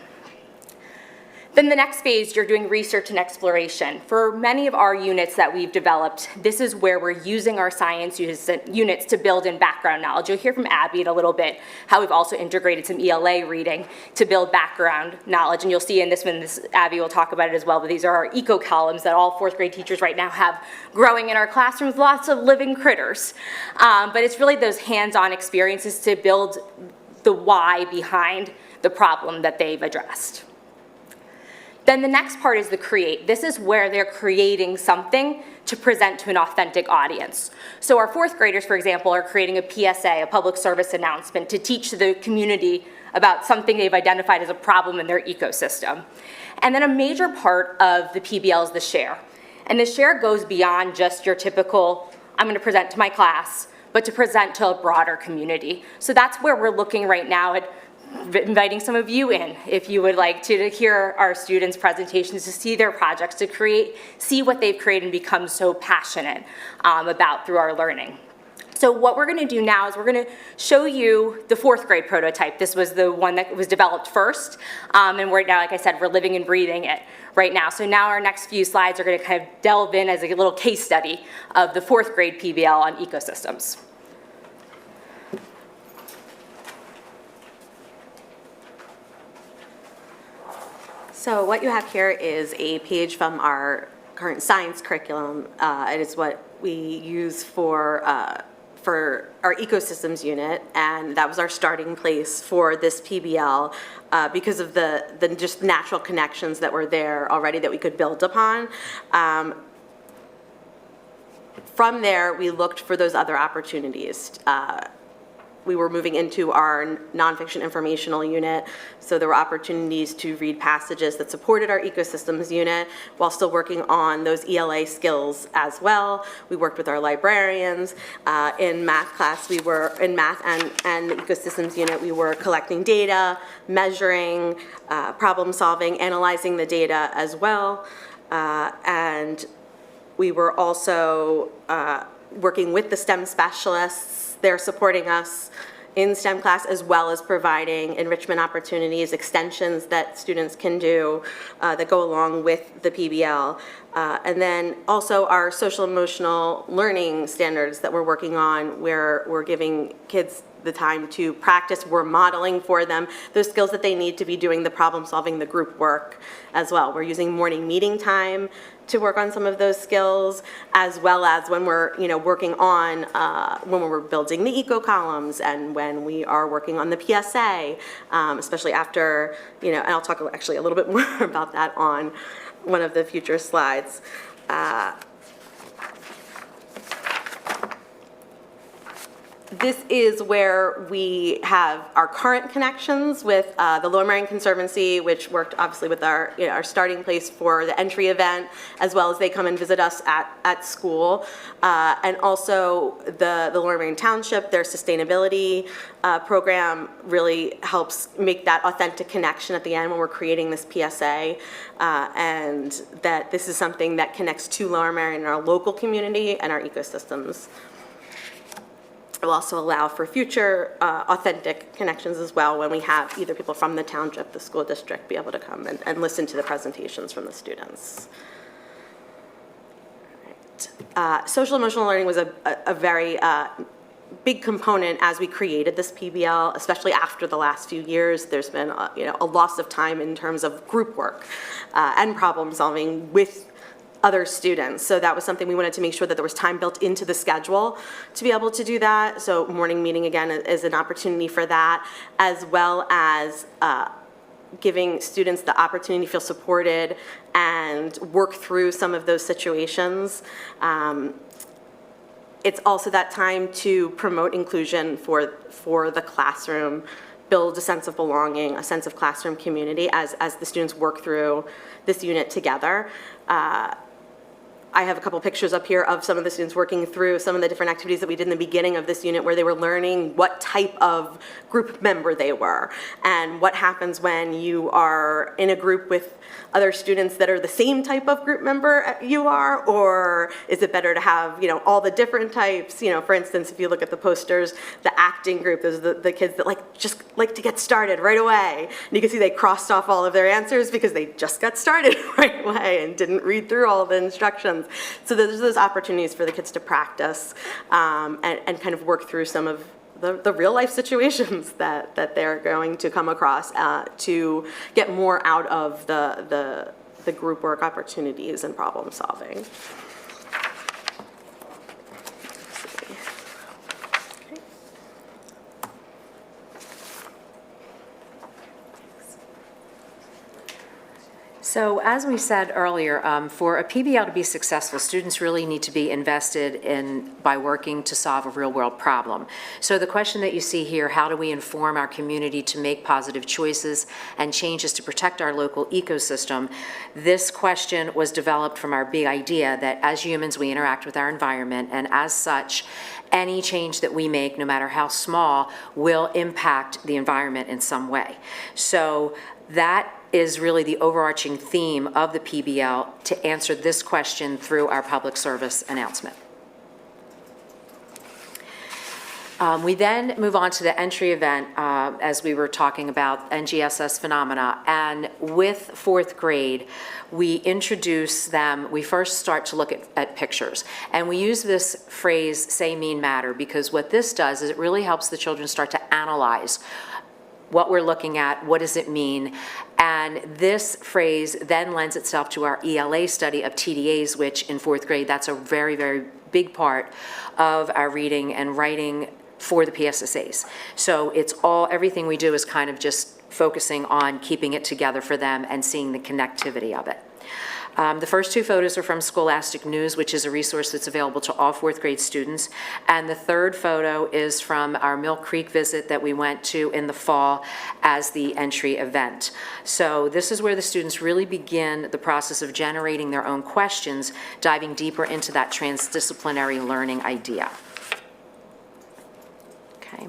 Then the next phase, you're doing research and exploration. For many of our units that we've developed, this is where we're using our science units to build in background knowledge. You'll hear from Abby in a little bit how we've also integrated some ELA reading to build background knowledge. And you'll see in this one, Abby will talk about it as well, but these are our eco columns that all 4th grade teachers right now have growing in our classrooms, lots of living critters. But it's really those hands-on experiences to build the why behind the problem that they've addressed. Then the next part is the create. This is where they're creating something to present to an authentic audience. So our 4th graders, for example, are creating a PSA, a public service announcement, to teach the community about something they've identified as a problem in their ecosystem. And then a major part of the PBL is the share. And the share goes beyond just your typical, I'm going to present to my class, but but to present to a broader community. So that's where we're looking right now at inviting some of you in, if you would like to hear our students' presentations, to see their projects, to see what they've created and become so passionate about through our learning. So what we're going to do now is we're going to show you the 4th grade prototype. This was the one that was developed first, and we're now, like I said, we're living and breathing it right now. So now our next few slides are going to kind of delve in as a little case study of the 4th grade PBL on ecosystems. So what you have here is a page from our current science curriculum. It is what we use for our ecosystems unit, and that was our starting place for this PBL because of the just natural connections that were there already that we could build upon. From there, we looked for those other opportunities. We were moving into our nonfiction informational unit, so there were opportunities to read passages that supported our ecosystems unit while still working on those ELA skills as well. We worked with our librarians. In math class, we were, in math and the ecosystems unit, we were collecting data, measuring, problem solving, analyzing the data as well. And we were also working with the STEM specialists. They're supporting us in STEM class, as well as providing enrichment opportunities, extensions that students can do that go along with the PBL. And then also our social emotional learning standards that we're working on, where we're giving kids the time to practice. We're modeling for them those skills that they need to be doing the problem solving, the group work as well. We're using morning meeting time to work on some of those skills, as well as when we're working on when we're building the eco columns and when we are working on the PSA, especially after, and I'll talk actually a little bit more about that on one of the future slides. This is where we have our current connections with the Lower Merion Conservancy, which worked obviously with our starting place for the entry event, as well as they come and visit us at school. And also the Lower Merion Township, their sustainability program really helps make that authentic connection at the end when we're creating this PSA, and that this is something that connects to Lower Merion and our local community and our ecosystems. It will also allow for future authentic connections as well when we have either people from the township, the school district, be able to come and listen to the presentations from the students. Right. Social emotional learning was a very big component as we created this PBL, especially after the last few years. There's been a loss of time in terms of group work and problem solving with other students. So that was something we wanted to make sure that there was time built into the schedule to be able to do that. So morning meeting, again, is an opportunity for that, as well as giving students the opportunity to feel supported and work through some of those situations. It's also that time to promote inclusion for the classroom, build a sense of belonging, a sense of classroom community as the students work through this unit together. I have a couple pictures up here of some of the students working through some of the different activities that we did in the beginning of this unit, where they were learning what type of group member they were and what happens when you are in a group with other students that are the same type of group member you are, or is it better to have all the different types? For instance, if you look at the posters, the acting group, those are the kids that just like to get started right away. And you can see they crossed off all of their answers because they just got started right away and didn't read through all the instructions. So there's those opportunities for the kids to practice and kind of work through some of the real life situations that they're going to come across to get more out of the group work opportunities and problem solving. So as we said earlier, for a PBL to be successful, students really need to be invested in by working to solve a real-world problem. So the question that you see here, how do we inform our community to make positive choices and changes to protect our local ecosystem? This question was developed from our big idea that as humans we interact with our environment, and as such, any change that we make, no matter how small, will impact the environment in some way. So that is really the overarching theme of the PBL, to answer this question through our public service announcement. We then move on to the entry event, as we were talking about NGSS phenomena. And with fourth grade, we introduce them, we first start to look at pictures. And we use this phrase, say, mean, matter, because what this does is it really helps the children start to analyze what we're looking at, what does it mean, and this phrase then lends itself to our ELA study of TDAs, which in fourth grade, that's a very, very big part of our reading and writing for the PSSAs. So it's everything we do is kind of just focusing on keeping it together for them and seeing the connectivity of it. The first two photos are from Scholastic News, which is a resource that's available to all fourth grade students. And the third photo is from our Mill Creek visit that we went to in the fall as the entry event. So this is where the students really begin the process of generating their own questions, diving deeper into that transdisciplinary learning idea. Okay.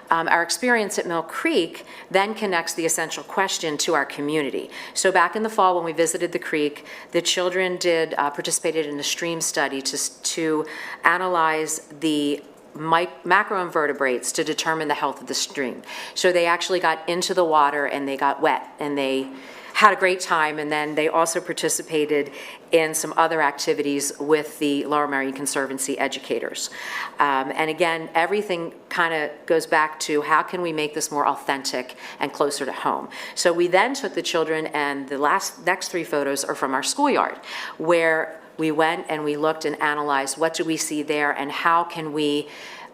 Our experience at Mill Creek then connects the essential question to our community. So back in the fall when we visited the creek, the children participated in a stream study to analyze the macroinvertebrates to determine the health of the stream. So they actually got into the water and they got wet and they had a great time, and then they also participated in some other activities with the Lower Merion Conservancy educators. And again, everything kind of goes back to how can we make this more authentic and closer to home. So we then took the children, and the next three photos are from our schoolyard, where we went and we looked and analyzed what do we see there and how can we,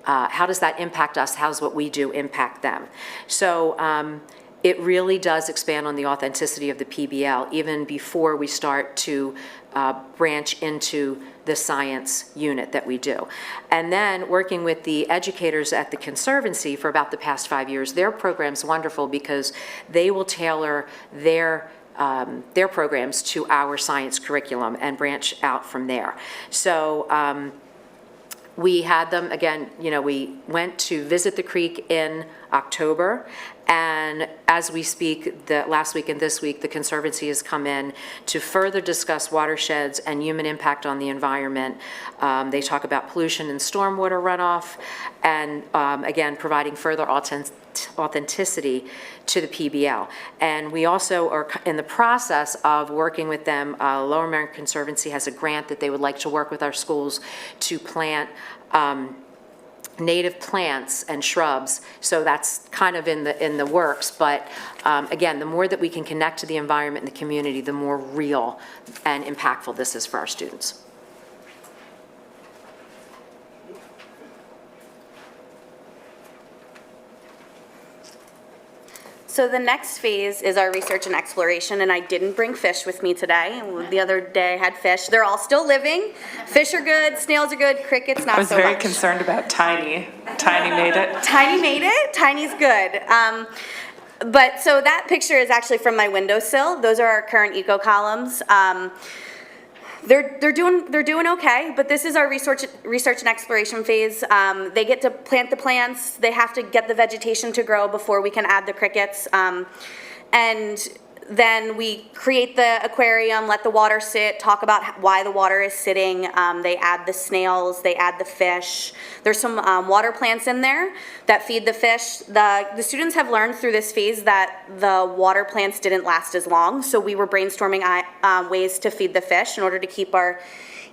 how does that impact us, how's what we do impact them. So it really does expand on the authenticity of the PBL even before we start to branch into the science unit that we do. And then working with the educators at the Conservancy for about the past 5 years, their program's wonderful because they will tailor their programs to our science curriculum and branch out from there. So we had them, again, we went to visit the creek in October, and as we speak, the last week and this week, the Conservancy has come in to further discuss watersheds and human impact on the environment. They talk about pollution and stormwater runoff, and again, providing further authenticity to the PBL. And we also are in the process of working with them. Lower Merion Conservancy has a grant that they would like to work with our schools to plant native plants and shrubs, so that's kind of in the works, but again, the more that we can connect to the environment and the community, the more real and impactful this is for our students. So the next phase is our research and exploration, and I didn't bring fish with me today. The other day I had fish. They're all still living. Fish are good, snails are good, crickets not so much. I was very concerned about Tiny. Tiny made it. Tiny made it? Tiny's good. But so that picture is actually from my windowsill. Those are our current eco columns. They're doing okay, but this is our research and exploration phase. They get to plant the plants. They have to get the vegetation to grow before we can add the crickets. And then we create the aquarium, let the water sit, talk about why the water is sitting. They add the snails, they add the fish. There's some water plants in there that feed the fish. The students have learned through this phase that the water plants didn't last as long, so we were brainstorming ways to feed the fish in order to keep our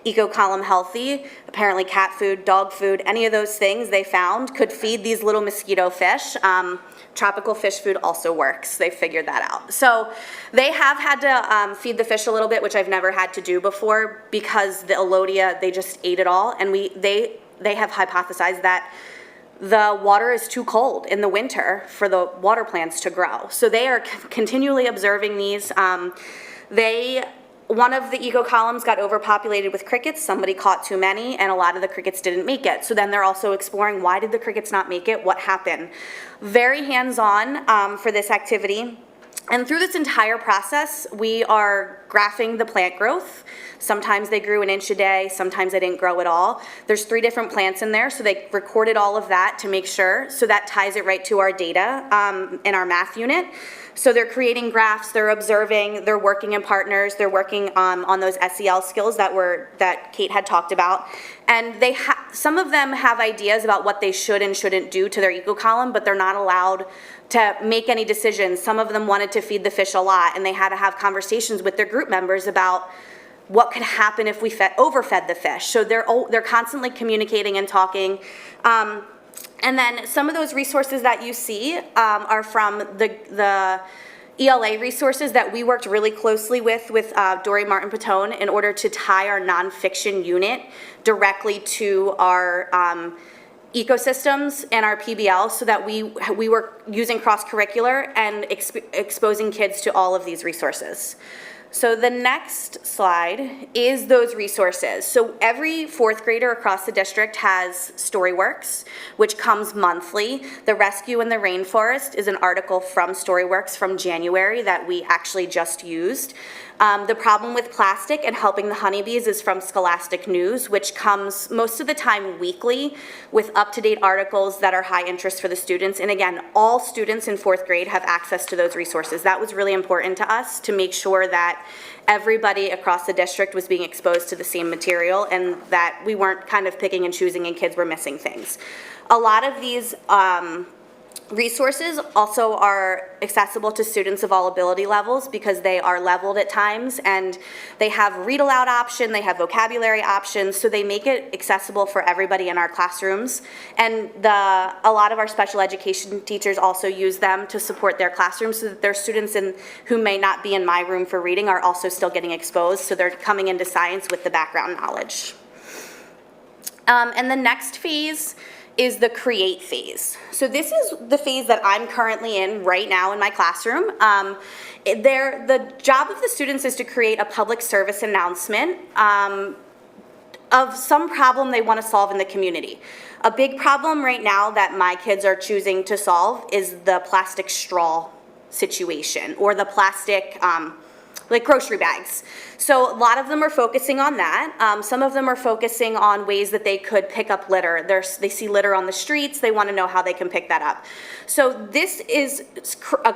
eco column healthy. Apparently cat food, dog food, any of those things they found could feed these little mosquito fish. Tropical fish food also works. They figured that out. So they have had to feed the fish a little bit, which I've never had to do before because the Elodia, they just ate it all. And they have hypothesized that the water is too cold in the winter for the water plants to grow. So they are continually observing these. One of the eco columns got overpopulated with crickets, somebody caught too many, and a lot of the crickets didn't make it. So then they're also exploring, why did the crickets not make it? What happened? Very hands-on for this activity. And through this entire process, we are graphing the plant growth. Sometimes they grew an inch a day, sometimes they didn't grow at all. There's 3 different plants in there, so they recorded all of that to make sure. So that ties it right to our data in our math unit. So they're creating graphs, they're observing, they're working in partners, they're working on those SEL skills that Kate had talked about. And some of them have ideas about what they should and shouldn't do to their eco column, but they're not allowed to make any decisions. Some of them wanted to feed the fish a lot, and they had to have conversations with their group members about what could happen if we overfed the fish. So they're constantly communicating and talking. And then some of those resources that you see are from the ELA resources that we worked really closely with Dory Martin Patone in order to tie our nonfiction unit directly to our ecosystems and our PBL, so that we were using cross-curricular and exposing kids to all of these resources. So the next slide is those resources. So every 4th grader across the district has Storyworks, which comes monthly. The Rescue in the Rainforest is an article from Storyworks from January that we actually just used. The Problem with Plastic and Helping the Honeybees is from Scholastic News, which comes most of the time weekly with up-to-date articles that are high interest for the students. And again, all students in 4th grade have access to those resources. That was really important to us to make sure that everybody across the district was being exposed to the same material and that we weren't kind of picking and choosing and kids were missing things. A lot of these resources also are accessible to students of all ability levels because they are leveled at times, and they have read aloud option, they have vocabulary options, so they make it accessible for everybody in our classrooms. And a lot of our special education teachers also use them to support their classrooms so that their students who may not be in my room for reading are also still getting exposed, so they're coming into science with the background knowledge. And the next phase is the create phase. So this is the phase that I'm currently in right now in my classroom. The job of the students is to create a public service announcement of some problem they want to solve in the community. A big problem right now that my kids are choosing to solve is the plastic straw situation, or the plastic like grocery bags. So a lot of them are focusing on that. Some of them are focusing on ways that they could pick up litter. They see litter on the streets, they want to know how they can pick that up. So this is a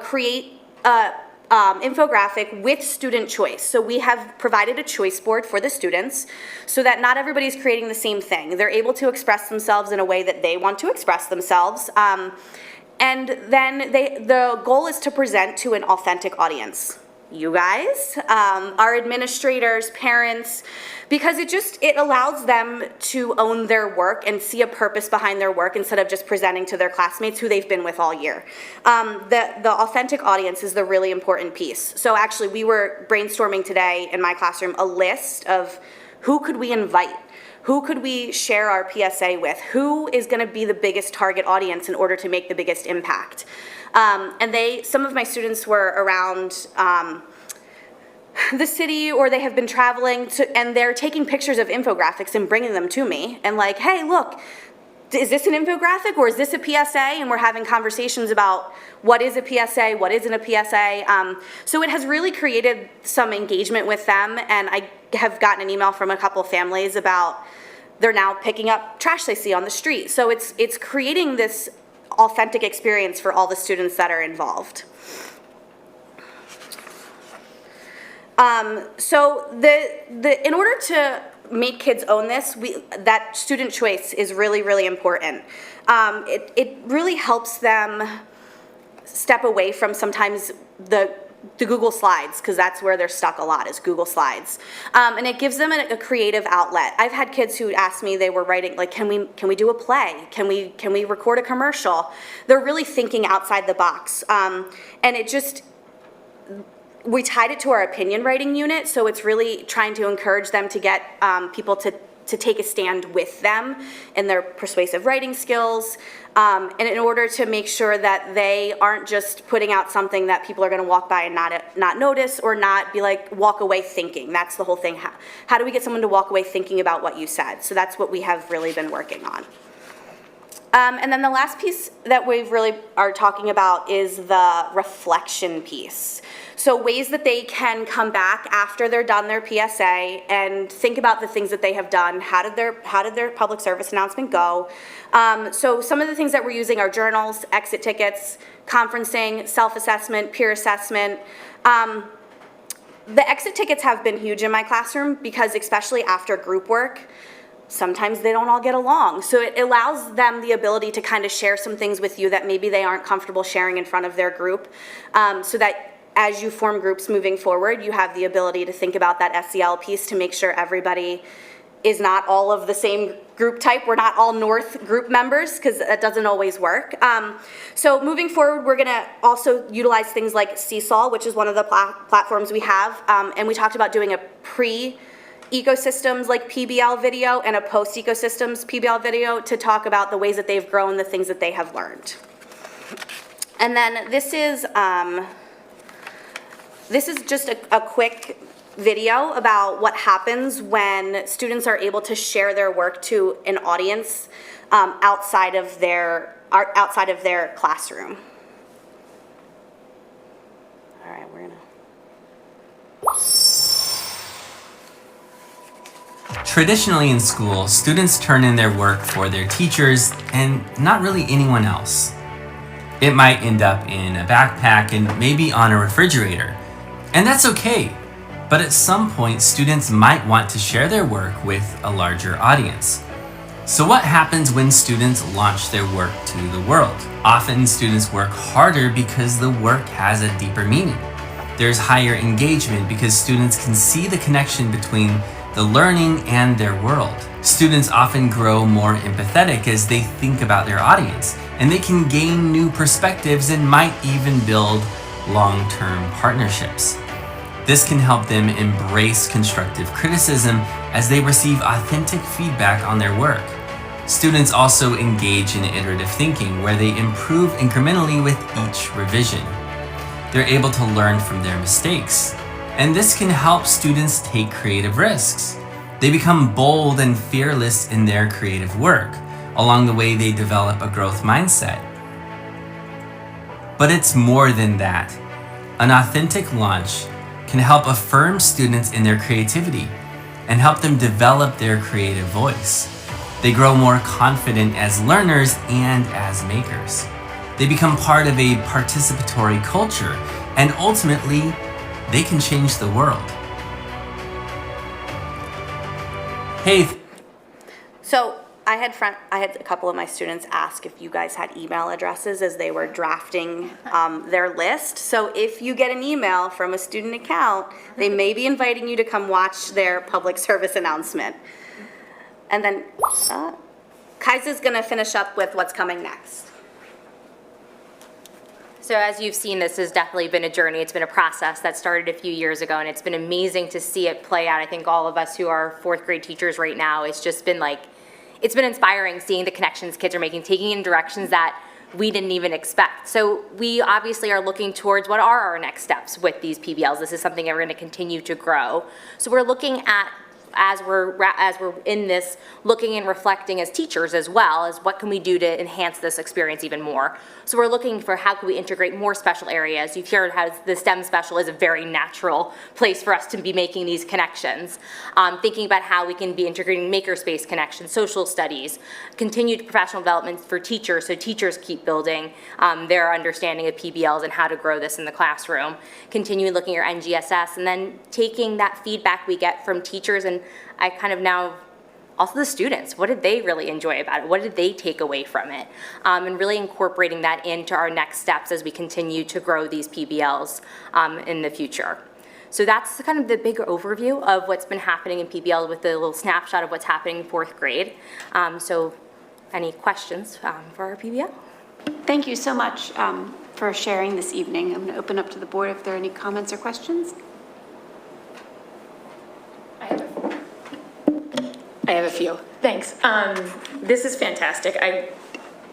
infographic with student choice. So we have provided a choice board for the students so that not everybody's creating the same thing. They're able to express themselves in a way that they want to express themselves. And then the goal is to present to an authentic audience. You guys, our administrators, parents, because it allows them to own their work and see a purpose behind their work instead of just presenting to their classmates who they've been with all year. The authentic audience is the really important piece. So actually we were brainstorming today in my classroom a list of who could we invite? Who could we share our PSA with? Who is going to be the biggest target audience in order to make the biggest impact? And some of my students were around the city, or they have been traveling and they're taking pictures of infographics and bringing them to me and like, hey, look, is this an infographic or is this a PSA? And we're having conversations about what is a PSA, what isn't a PSA. So it has really created some engagement with them, and I have gotten an email from a couple families about they're now picking up trash they see on the street. So it's creating this authentic experience for all the students that are involved. So in order to make kids own this, that student choice is really, really important. It really helps them step away from sometimes the Google Slides, because that's where they're stuck a lot, is Google Slides. And it gives them a creative outlet. I've had kids who asked me, they were writing, like, can we do a play? Can we record a commercial? They're really thinking outside the box. And we tied it to our opinion writing unit, so it's really trying to encourage them to get people to to take a stand with them in their persuasive writing skills, and in order to make sure that they aren't just putting out something that people are going to walk by and not notice or not be like, walk away thinking. That's the whole thing. How do we get someone to walk away thinking about what you said? So that's what we have really been working on. And then the last piece that we really are talking about is the reflection piece. So ways that they can come back after they're done their PSA and think about the things that they have done. How did their public service announcement go? So some of the things that we're using are journals, exit tickets, conferencing, self-assessment, peer assessment. The exit tickets have been huge in my classroom because especially after group work, sometimes they don't all get along. So it allows them the ability to kind of share some things with you that maybe they aren't comfortable sharing in front of their group, so that as you form groups moving forward, you have the ability to think about that SEL piece to make sure everybody is not all of the same group type. We're not all North group members because that doesn't always work. So moving forward, we're gonna also utilize things like Seesaw, which is one of the platforms we have. And we talked about doing a pre-ecosystems like PBL video and a post-ecosystems PBL video to talk about the ways that they've grown, the things that they have learned. And then this is just a quick video about what happens when students are able to share their work to an audience outside of their classroom. All right, we're gonna. Traditionally in school, students turn in their work for their teachers and not really anyone else. It might end up in a backpack and maybe on a refrigerator. And that's okay, but at some point students might want to share their work with a larger audience. So what happens when students launch their work to the world? Often students work harder because the work has a deeper meaning. There's higher engagement because students can see the connection between the learning and their world. Students often grow more empathetic as they think about their audience, and they can gain new perspectives and might even build long-term partnerships. This can help them embrace constructive criticism as they receive authentic feedback on their work. Students also engage in iterative thinking where they improve incrementally with each revision. They're able to learn from their mistakes, and this can help students take creative risks. They become bold and fearless in their creative work. Along the way, they develop a growth mindset. But it's more than that. An authentic launch can help affirm students in their creativity and help them develop their creative voice. They grow more confident as learners and as makers. They become part of a participatory culture, and ultimately, they can change the world. Hey. So I had a couple of my students ask if you guys had email addresses as they were drafting their list. So if you get an email from a student account, they may be inviting you to come watch their public service announcement. And then Kaisa's gonna finish up with what's coming next. So as you've seen, this has definitely been a journey. It's been a process that started a few years ago, and it's been amazing to see it play out. I think all of us who are fourth grade teachers right now, it's just been like, it's been inspiring seeing the connections kids are making, taking in directions that we didn't even expect. So we obviously are looking towards what are our next steps with these PBLs. This is something that we're going to continue to grow. So we're looking at, as we're in this, looking and reflecting as teachers as well as what can we do to enhance this experience even more. So we're looking for how can we integrate more special areas. You've heard how the STEM special is a very natural place for us to be making these connections. Thinking about how we can be integrating makerspace connections, social studies, continued professional development for teachers so teachers keep building their understanding of PBLs and how to grow this in the classroom. Continuing looking at NGSS and then taking that feedback we get from teachers and I kind of now, also the students, what did they really enjoy about it? What did they take away from it? And really incorporating that into our next steps as we continue to grow these PBLs in the future. So that's kind of the bigger overview of what's been happening in PBL with the little snapshot of what's happening in fourth grade. So any questions for our PBL? Thank you so much for sharing this evening. I'm going to open up to the board if there are any comments or I have a few. Thanks. This is fantastic.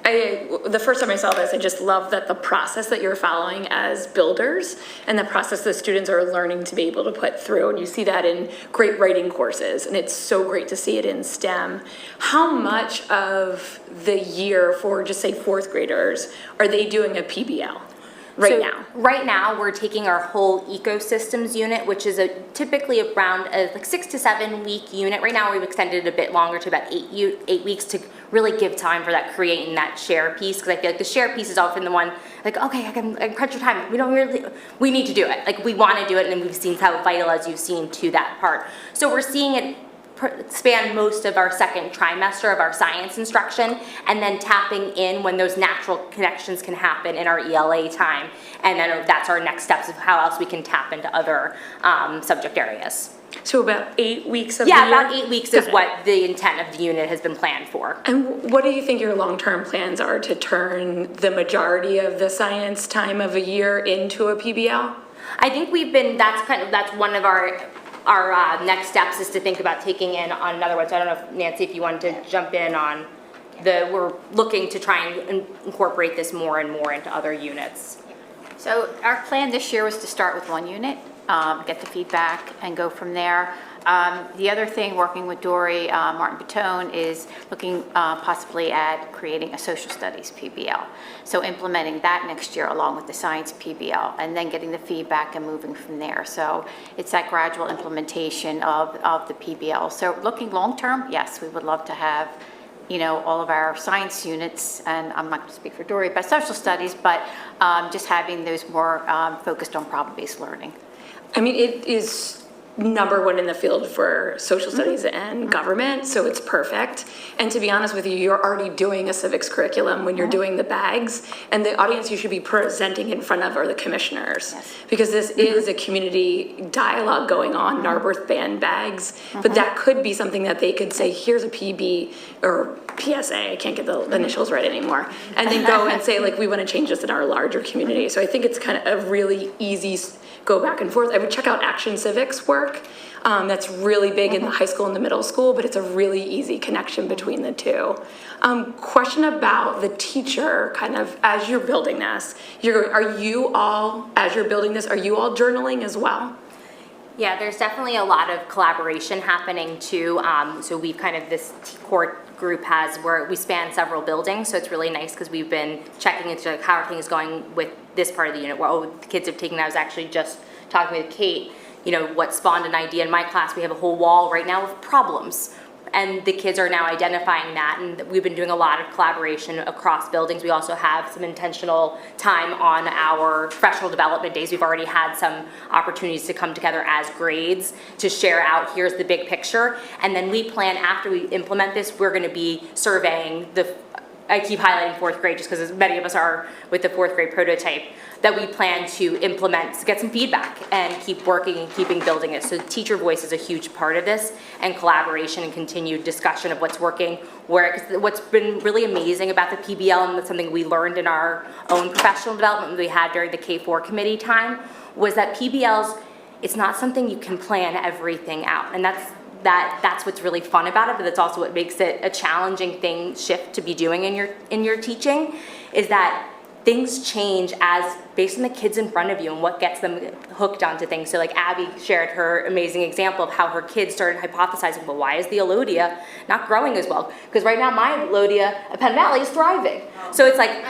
The first time I saw this, I just love that the process that you're following as builders and the process the students are learning to be able to put through. And you see that in great writing courses, and it's so great to see it in STEM. How much of the year for, just say, fourth graders, are they doing a PBL? Right now, we're taking our whole ecosystems unit, which is typically around a 6 to 7 week unit. Right now, we've extended it a bit longer to about 8 weeks to really give time for that creating that share piece. Because I feel like the share piece is often the one, like, okay, I can crunch your time. We need to do it. Like, we want to do it, and then we've seen how vital, as you've seen, to that part. So we're seeing it span most of our second trimester of our science instruction, and then tapping in when those natural connections can happen in our ELA time. And then that's our next steps of how else we can tap into other subject areas. So about 8 weeks of the year? Yeah, about 8 weeks is what the intent of the unit has been planned for. And what do you think your long-term plans are to turn the majority of the science time of a year into a PBL? I think that's one of our next steps is to think about taking in on another one. So I don't know if, Nancy, if you wanted to jump in on we're looking to try and incorporate this more and more into other units. So our plan this year was to start with one unit, get the feedback, and go from there. The other thing, working with Dory Martin-Batone, is looking possibly at creating a social studies PBL. So implementing that next year along with the science PBL, and then getting the feedback and moving from there. So it's that gradual implementation of the PBL. So looking long-term, yes, we would love to have, all of our science units, and I'm not going to speak for Dory, but social studies, but just having those more focused on problem-based learning. I mean, it is #1 in the field for social studies and government, so it's perfect. And to be honest with you, you're already doing a civics curriculum when you're doing the bags, and the audience you should be presenting in front of are the commissioners. Because this is a community dialogue going on, Narberth band bags, but that could be something that they could say, here's a PB or PSA, I can't get the initials right anymore, and then go and say, like, we want to change this in our larger community. So I think it's kind of a really easy go back and forth. I would check out Action Civics work. That's really big in the high school and the middle school, but it's a really easy connection between the two. Question about the teacher, kind of, as you're building this, are you all journaling as well? Yeah, there's definitely a lot of collaboration happening too. So we've this core group where we span several buildings, so it's really nice because we've been checking into how are things going with this part of the unit. Well, the kids have taken that. I was actually just talking with Kate, what spawned an idea in my class. We have a whole wall right now of problems, and the kids are now identifying that, and we've been doing a lot of collaboration across buildings. We also have some intentional time on our professional development days. We've already had some opportunities to come together as grades to share out, here's the big picture, and then we plan after we implement this, we're going to be surveying I keep highlighting fourth grade just because many of us are with the fourth grade prototype, that we plan to implement to get some feedback and keep working and keeping building it. So teacher voice is a huge part of this, and collaboration and continued discussion of what's working, what's been really amazing about the PBL, and that's something we learned in our own professional development we had during the K-4 committee time, was that PBLs, it's not something you can plan everything out. And that's what's really fun about it, but that's also what makes it a challenging shift to be doing in your teaching, is that things change based on the kids in front of you and what gets them hooked onto things. So like Abby shared her amazing example of how her kids started hypothesizing, well, why is the Elodia not growing as well? Because right now my Elodia at Penn Valley is thriving. So it's like,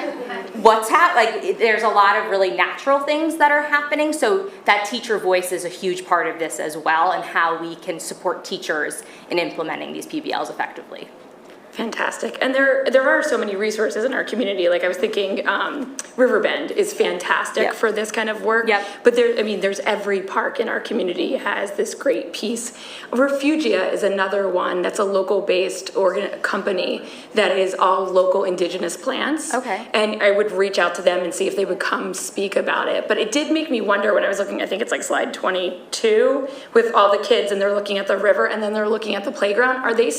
what's happening? There's a lot of really natural things that are happening. So that teacher voice is a huge part of this as well, and how we can support teachers in implementing these PBLs effectively. Fantastic. And there are so many resources in our community. Like I was thinking, Riverbend is fantastic for this kind of work. But there's every park in our community has this great piece. Refugia is another one that's a local-based company that is all local indigenous plants. Okay. And I would reach out to them and see if they would come speak about it. But it did make me wonder when I was looking, I think it's like slide 22, with all the kids, and they're looking at the river and then they're looking at the playground. Are they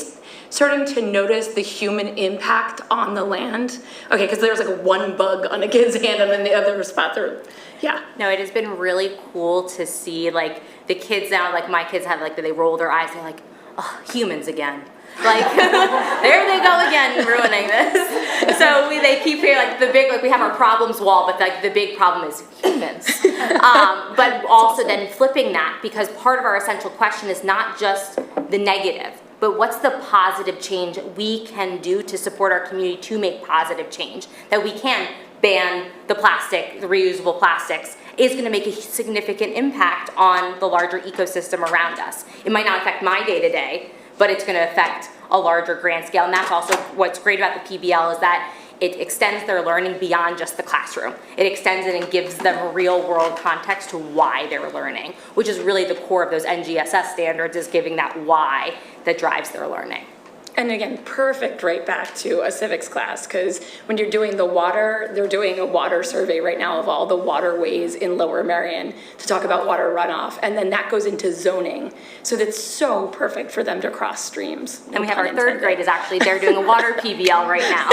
starting to notice the human impact on the land? Okay, because there's like one bug on a kid's hand, and then the other spot there, yeah. No, it has been really cool to see, like, the kids now, like my kids have, like, they roll their eyes and they're like, oh, humans again. Like, there they go again, ruining this. So they keep hearing, like, the big, like, we have our problems wall, but, like, the big problem is humans. But also then flipping that, because part of our essential question is not just the negative, but what's the positive change we can do to support our community to make positive change? That we can ban the plastic, the reusable plastics, is going to make a significant impact on the larger ecosystem around us. It might not affect my day-to-day, but it's going to affect a larger grand scale. And that's also what's great about the PBL is that it extends their learning beyond just the classroom. It extends it and gives them real world context to why they're learning, which is really the core of those NGSS standards, is giving that why that drives their learning. And again, perfect right back to a civics class, because when you're doing the water, they're doing a water survey right now of all the waterways in Lower Merion to talk about water runoff, and then that goes into zoning. So that's so perfect for them to cross streams. And we have our third grade is actually, they're doing a water PBL right now.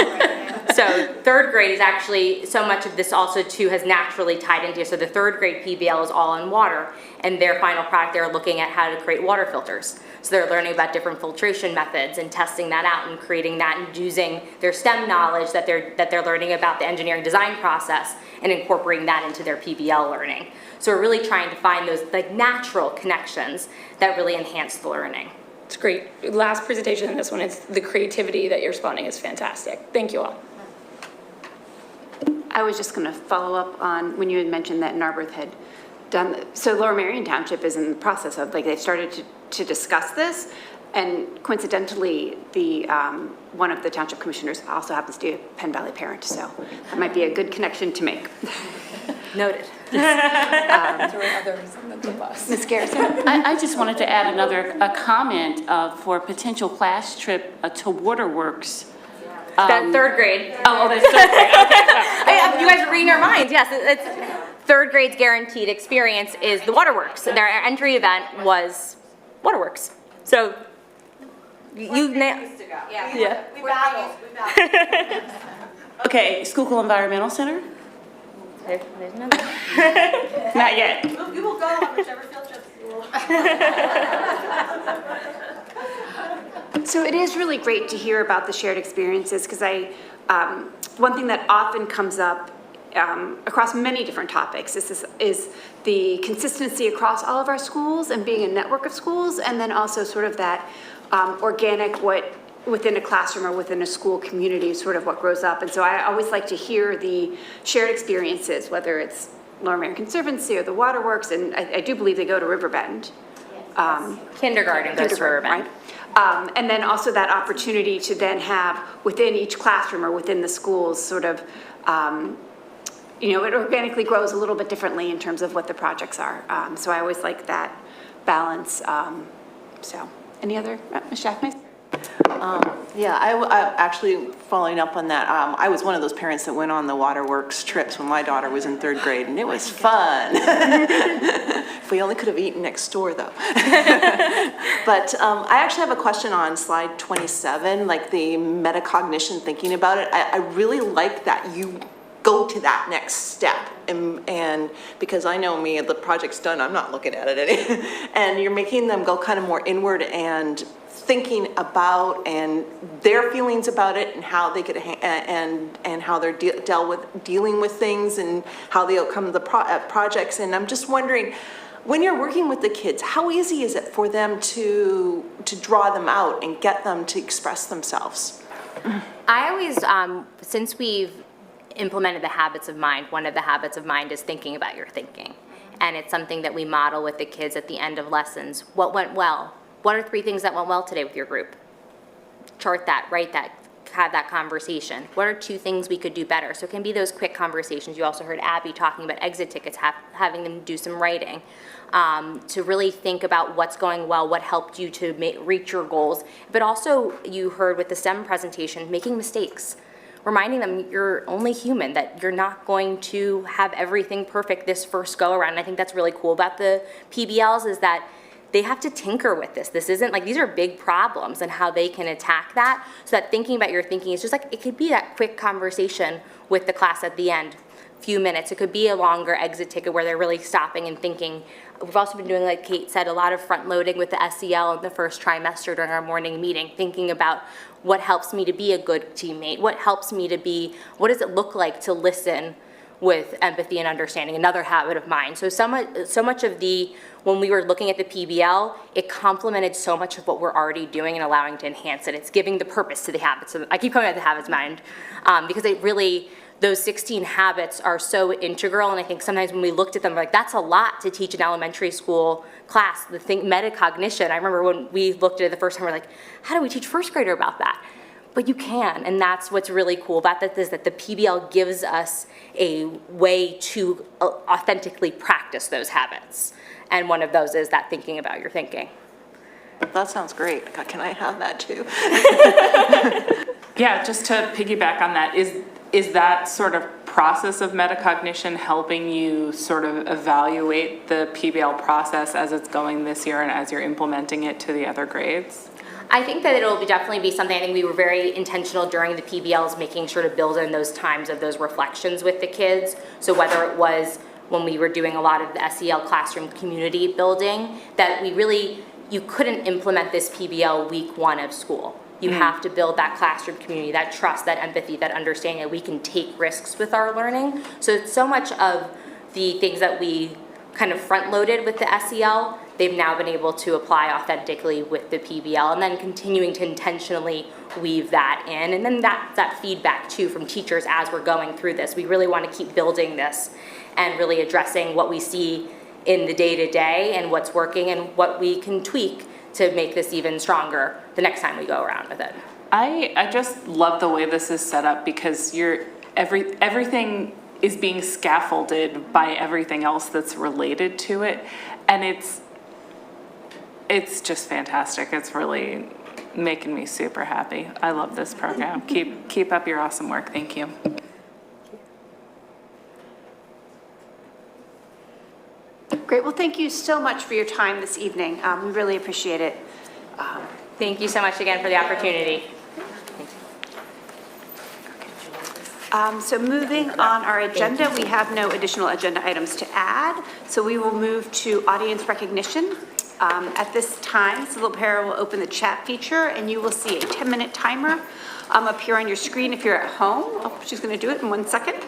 So third grade is actually, so much of this also too has naturally tied into, so the third grade PBL is all on water, and their final product, they're looking at how to create water filters. So they're learning about different filtration methods and testing that out and creating that and using their STEM knowledge that they're learning about the engineering design process and incorporating that into their PBL learning. So we're really trying to find those like natural connections that really enhance the learning. It's great. Last presentation in this one, it's the creativity that you're spawning is fantastic. Thank you all. I was just going to follow up on when you had mentioned that Narberth had done, so Lower Merion Township is in the process of, like, they've started to discuss this, and coincidentally, the one of the township commissioners also happens to be a Penn Valley parent, so that might be a good connection to make. Noted. Ms. Garrison? I just wanted to add a comment for a potential class trip to Waterworks. That third grade. Oh, that's third grade. Okay. You guys are reading our minds. Yes, it's third grade's guaranteed experience is the Waterworks. Their entry event was Waterworks. So you nailed. Yeah. We battled. Okay, Schuylkill Environmental Center? There's another. Not yet. We will go on whichever field trips you will. So it is really great to hear about the shared experiences, because one thing that often comes up across many different topics is the consistency across all of our schools and being a network of schools, and then also sort of that organic within a classroom or within a school community, sort of what grows up. And so I always like to hear the shared experiences, whether it's Lower Merion Conservancy or the Waterworks, and I do believe they go to Riverbend. Kindergarten goes to Riverbend. Right? And then also that opportunity to then have within each classroom or within the schools sort of, it organically grows a little bit differently in terms of what the projects are. So I always like that balance. So any other, Ms. Jackman? Yeah, I actually following up on that, I was one of those parents that went on the Waterworks trips when my daughter was in third grade, and it was fun. If we only could have eaten next door, though. But I actually have a question on slide 27, like the metacognition, thinking about it. I really like that you go to that next step, and because I know me, the project's done, I'm not looking at it and you're making them go kind of more inward and thinking about and their feelings about it and how they could and how they're dealing with things and how they come the projects. And I'm just wondering, when you're working with the kids, how easy is it for them to draw them out and get them to express themselves? I always, since we've implemented the habits of mind, one of the habits of mind is thinking about your thinking. And it's something that we model with the kids at the end of lessons. What went well? What are 3 things that went well today with your group? Chart that, write that, have that conversation. What are 2 things we could do better? So it can be those quick conversations. You also heard Abby talking about exit tickets, having them do some writing, to really think about what's going well, what helped you to reach your goals. But also, you heard with the STEM presentation, making mistakes. Reminding them you're only human, that you're not going to have everything perfect this first go around. And I think that's really cool about the PBLs is that they have to tinker with this. This isn't like, these are big problems and how they can attack that. So that thinking about your thinking is just like, it could be that quick conversation with the class at the end, few minutes. It could be a longer exit ticket where they're really stopping and thinking We've also been doing, like Kate said, a lot of front loading with the SEL in the first trimester during our morning meeting, thinking about what helps me to be a good teammate, what helps me to be, what does it look like to listen with empathy and understanding, another habit of mine. So much of when we were looking at the PBL, it complemented so much of what we're already doing and allowing to enhance it. It's giving the purpose to the habits. I keep coming at the habits mind because it really, those 16 habits are so integral, and I think sometimes when we looked at them, we're like, that's a lot to teach an elementary school class. The thing, metacognition, I remember when we looked at it the first time, we're like, how do we teach first grader about that? But you can, and that's what's really cool about that, is that the PBL gives us a way to authentically practice those habits. And one of those is that thinking about your thinking. That sounds great. Can I have that too? Yeah, just to piggyback on that, is that sort of process of metacognition helping you sort of evaluate the PBL process as it's going this year and as you're implementing it to the other grades? I think that it'll definitely be something, I think we were very intentional during the PBLs, making sure to build in those times of those reflections with the kids. So whether it was when we were doing a lot of the SEL classroom community building, that you couldn't implement this PBL week one of school. You have to build that classroom community, that trust, that empathy, that understanding that we can take risks with our learning. So it's so much of the things that we kind of front-loaded with the SEL, they've now been able to apply authentically with the PBL, and then continuing to intentionally weave that in. And then that feedback too from teachers as we're going through this. We really want to keep building this and really addressing what we see in the day-to-day and what's working and what we can tweak to make this even stronger the next time we go around with it. I just love the way this is set up because everything is being scaffolded by everything else that's related to it, and it's just fantastic. It's really making me super happy. I love this program. Keep up your awesome work. Thank you. Great. Well, thank you so much for your time this evening. We really appreciate it. Thank you so much again for the opportunity. So moving on our agenda, we have no additional agenda items to add. So we will move to audience recognition. At this time, Ms. Lopera will open the chat feature, and you will see a 10-minute timer appear on your screen if you're at home. Oh, she's going to do it in 1 second.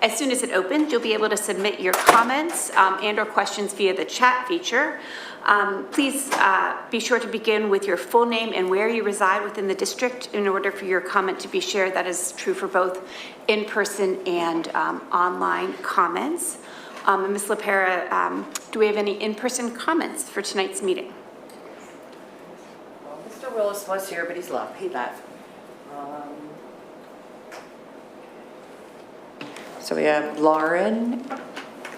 As soon as it opens, you'll be able to submit your comments and or questions via the chat feature. Please be sure to begin with your full name and where you reside within the district in order for your comment to be shared. That is true for both in-person and online comments. Ms. Lopera, do we have any in-person comments for tonight's meeting? Well, Mr. Willis was here, but he left. So we have Lauren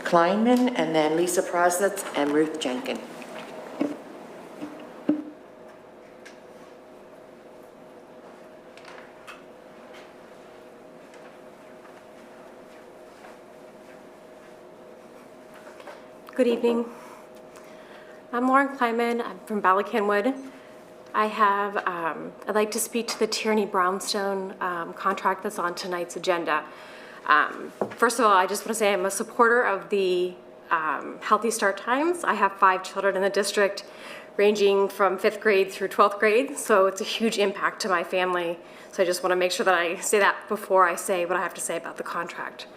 Kleinman, and then Lisa Prosnitz and Ruth Jenkin. Good evening. I'm Lauren Kleiman. I'm from Bala-Cynwyd. I'd like to speak to the Tierney-Brownstone contract that's on tonight's agenda. First of all, I just want to say I'm a supporter of the Healthy Start Times. I have 5 children in the district ranging from 5th grade through 12th grade, so it's a huge impact to my family. So I just want to make sure that I say that before I say what I have to say about the contract.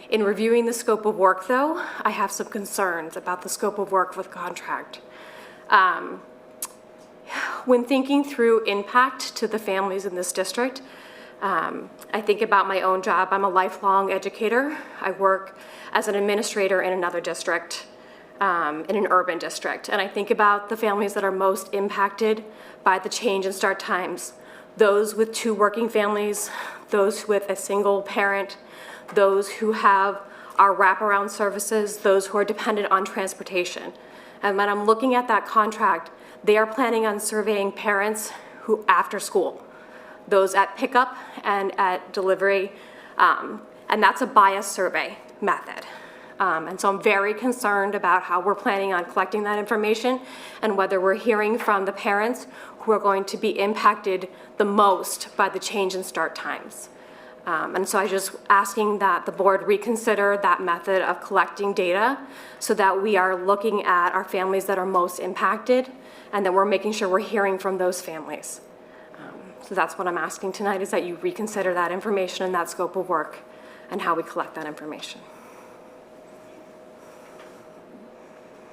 In reviewing the scope of work, though, I have some concerns about the scope of work with contract. When thinking through impact to the families in this district, I think about my own job. I'm a lifelong educator. I work as an administrator in another district, in an urban district. And I think about the families that are most impacted by the change in start times. Those with 2 working families, those with a single parent, those who have our wraparound services, those who are dependent on transportation. And when I'm looking at that contract, they are planning on surveying parents who after school, those at pickup and at delivery, and that's a bias survey method. And so I'm very concerned about how we're planning on collecting that information and whether we're hearing from the parents who are going to be impacted the most by the change in start times. And so I just asking that the board reconsider that method of collecting data so that we are looking at our families that are most impacted and that we're making sure we're hearing from those families. So that's what I'm asking tonight, is that you reconsider that information and that scope of work and how we collect that information.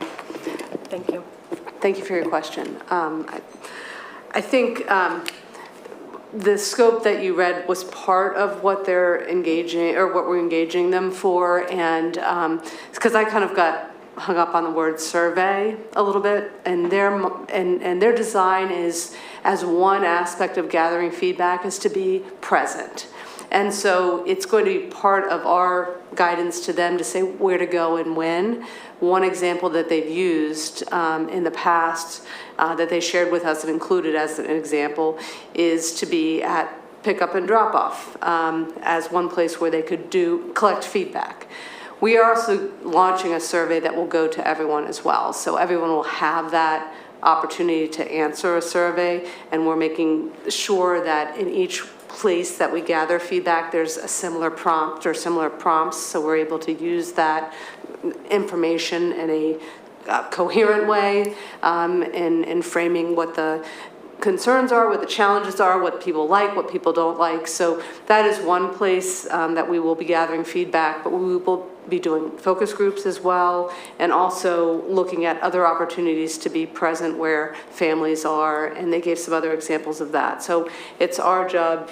Thank you. Thank you for your question. I think the scope that you read was part of what they're engaging, or what we're engaging them for, and it's because I kind of got hung up on the word survey a little bit, and their design is, as one aspect of gathering feedback, is to be present. And so it's going to be part of our guidance to them to say where to go and when. One example that they've used in the past that they shared with us and included as an example is to be at pickup and drop off as one place where they could collect feedback. We are also launching a survey that will go to everyone as well. So everyone will have that opportunity to answer a survey, and we're making sure that in each place that we gather feedback, there's a similar prompt or similar prompts, so we're able to use that information in a coherent way in framing what the concerns are, what the challenges are, what people like, what people don't like. So that is one place that we will be gathering feedback, but we will be doing focus groups as well, and also looking at other opportunities to be present where families are, and they gave some other examples of that. So it's our job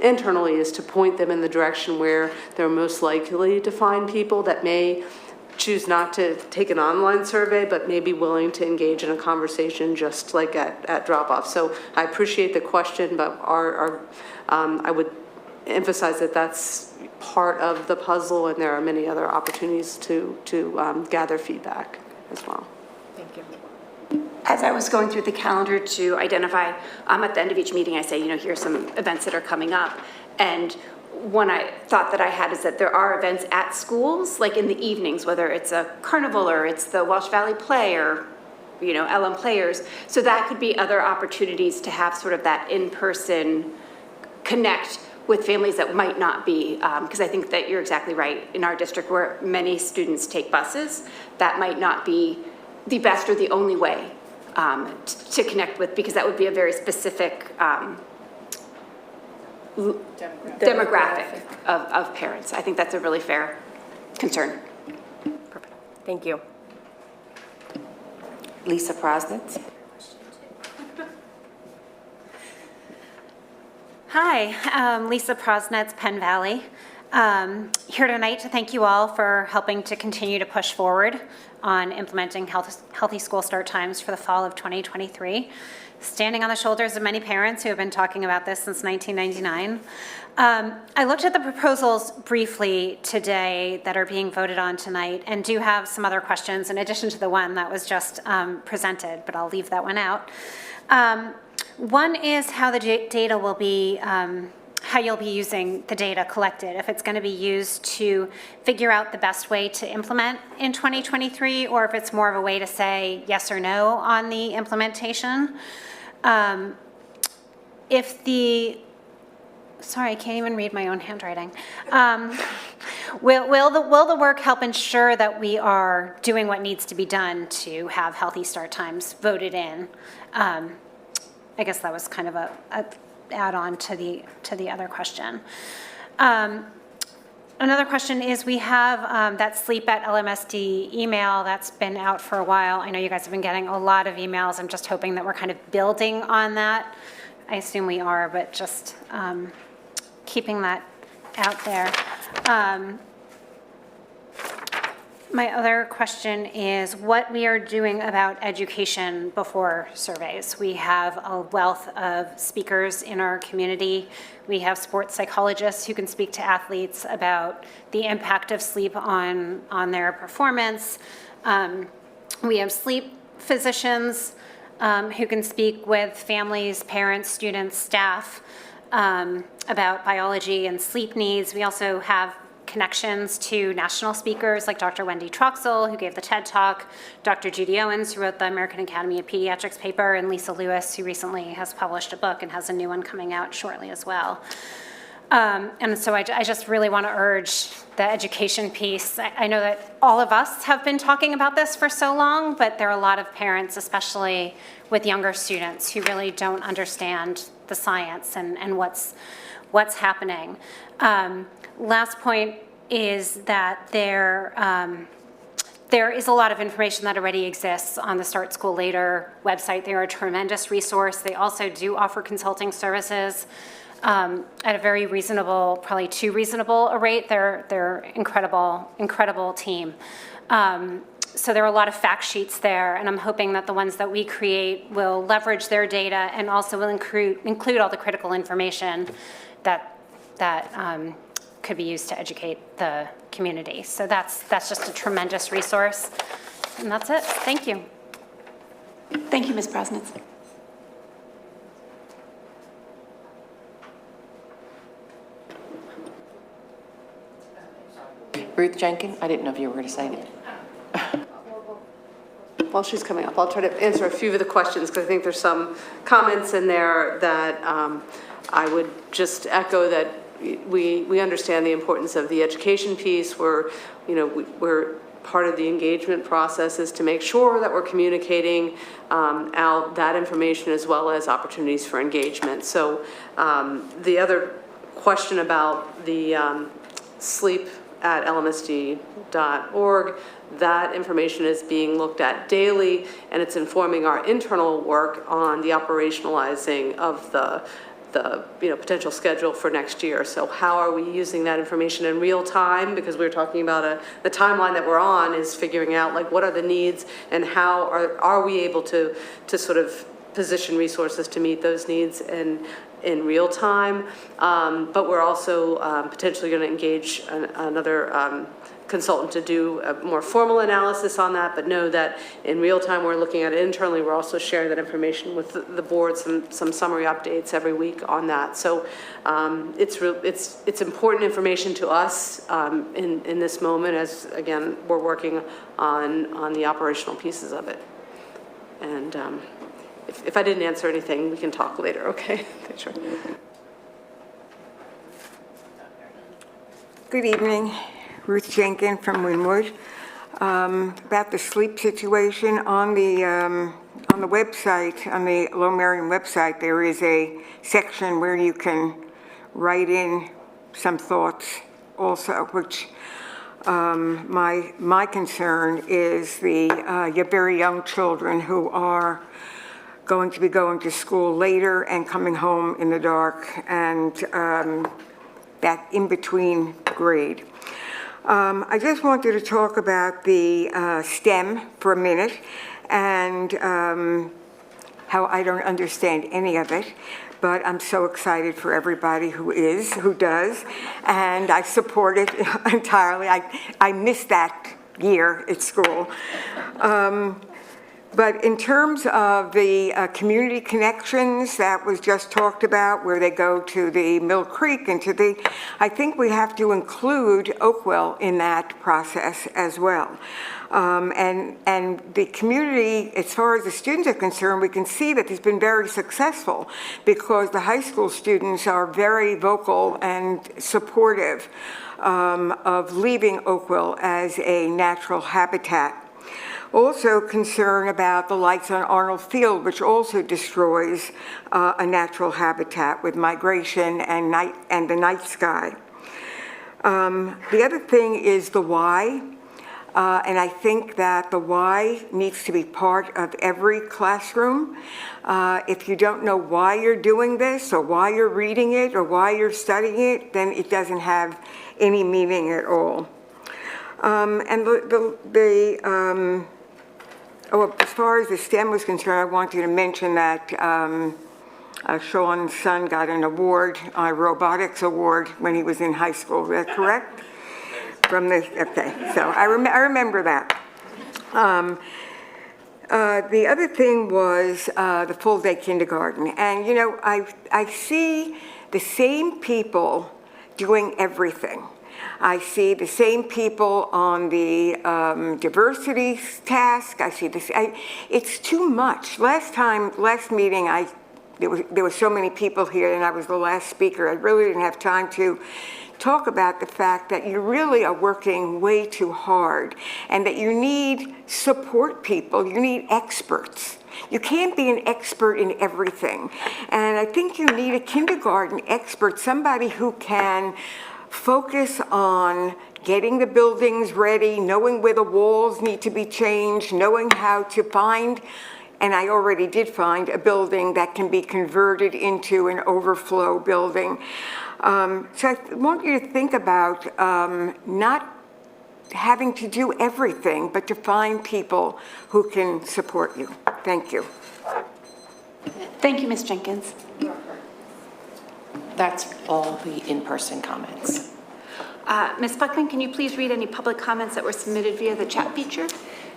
internally is to point them in the direction where they're most likely to find people that may choose not to take an online survey, but may be willing to engage in a conversation just like at drop-off. So I appreciate the question, but I would emphasize that that's part of the puzzle, and there are many other opportunities to gather feedback as well. Thank you. As I was going through the calendar to identify, at the end of each meeting, I say, here's some events that are coming up. And one I thought that I had is that there are events at schools, like in the evenings, whether it's a carnival or it's the Welsh Valley Play or, LM Players. So that could be other opportunities to have sort of that in-person connect with families that might not be, because I think that you're exactly right. In our district where many students take buses, that might not be the best or the only way to connect with, because that would be a very specific demographic of parents. I think that's a really fair concern. Perfect. Thank you. Lisa Prosnitz. Hi, I'm Lisa Prosnitz, Penn Valley. Here tonight to thank you all for helping to continue to push forward on implementing healthy school start times for the fall of 2023. Standing on the shoulders of many parents who have been talking about this since 1999. I looked at the proposals briefly today that are being voted on tonight and do have some other questions in addition to the one that was just presented, but I'll leave that one out. One is how the data will be, how you'll be using the data collected, if it's going to be used to figure out the best way to implement in 2023, or if it's more of a way to say yes or no on the implementation. Sorry, I can't even read my own handwriting. Will the work help ensure that we are doing what needs to be done to have healthy start times voted in? I guess that was kind of a add-on to the other question. Another question is, we have that Sleep at Lmsd email that's been out for a while. I know you guys have been getting a lot of emails. I'm just hoping that we're kind of building on that. I assume we are, but just keeping that out there. My other question is what we are doing about education before surveys. We have a wealth of speakers in our community. We have sports psychologists who can speak to athletes about the impact of sleep on their performance. We have sleep physicians who can speak with families, parents, students, staff about biology and sleep needs. We also have connections to national speakers like Dr. Wendy Troxel, who gave the TED Talk, Dr. Judy Owens, who wrote the American Academy of Pediatrics paper, and Lisa Lewis, who recently has published a book and has a new one coming out shortly as well. And so I just really want to urge the education piece. I know that all of us have been talking about this for so long, but there are a lot of parents, especially with younger students, who really don't understand the science and what's happening. Last point is that there is a lot of information that already exists on the Start School Later website. They're a tremendous resource. They also do offer consulting services at a very reasonable, probably too reasonable a rate. They're incredible team. So there are a lot of fact sheets there, and I'm hoping that the ones that we create will leverage their data and also will include all the critical information that could be used to educate the community. So that's just a tremendous resource. And that's it. Thank you. Thank you, Ms. Brosnitz. Ruth Jenkins, I didn't know if you were going to say anything. While she's coming up, I'll try to answer a few of the questions, because I think there's some comments in there that I would just echo that we understand the importance of the education piece. We're part of the engagement process is to make sure that we're communicating out that information as well as opportunities for engagement. So the other question about the sleep at lmsd.org, that information is being looked at daily, and it's informing our internal work on the operationalizing of the potential schedule for next year. So how are we using that information in real time? Because we're talking about the timeline that we're on is figuring out like what are the needs and how are we able to sort of position resources to meet those needs in real time. But we're also potentially going to engage another consultant to do a more formal analysis on that, but know that in real time we're looking at it internally. We're also sharing that information with the board, some summary updates every week on that. So it's important information to us in this moment, as again we're working on the operational pieces of it. And if I didn't answer anything, we can talk later. Okay. Sure. Good evening. Ruth Jenkins from Wynwood. About the sleep situation on the website, on the Lower Merion website, there is a section where you can write in some thoughts also, which my concern is your very young children who are going to be going to school later and coming home in the dark, and that in-between grade. I just wanted to talk about the STEM for a minute and how I don't understand any of it, but I'm so excited for everybody who does, and I support it entirely. I missed that year at school. But in terms of the community connections that was just talked about, where they go to the Mill Creek and I think we have to include Oakwell in that process as well. And the community, as far as the students are concerned, we can see that it's been very successful because the high school students are very vocal and supportive of leaving Oakwell as a natural habitat. Also concerned about the lights on Arnold Field, which also destroys a natural habitat with migration and the night sky. The other thing is the why, and I think that the why needs to be part of every classroom. If you don't know why you're doing this, or why you're reading it, or why you're studying it, then it doesn't have any meaning at all. As far as the STEM was concerned, I wanted to mention that Sean's son got an award, a robotics award, when he was in high school. Is that correct? Okay, so I remember that. The other thing was the full-day kindergarten. And, I see the same people doing everything. I see the same people on the diversity task. I see this. It's too much. Last meeting, I there were so many people here, and I was the last speaker. I really didn't have time to talk about the fact that you really are working way too hard and that you need support people, you need experts. You can't be an expert in everything. And I think you need a kindergarten expert, somebody who can focus on getting the buildings ready, knowing where the walls need to be changed, knowing how to find, and I already did find, a building that can be converted into an overflow building. So I want you to think about not having to do everything, but to find people who can support you. Thank you. Thank you, Ms. Jenkins. That's all the in-person comments. Ms. Buckman, can you please read any public comments that were submitted via the chat feature?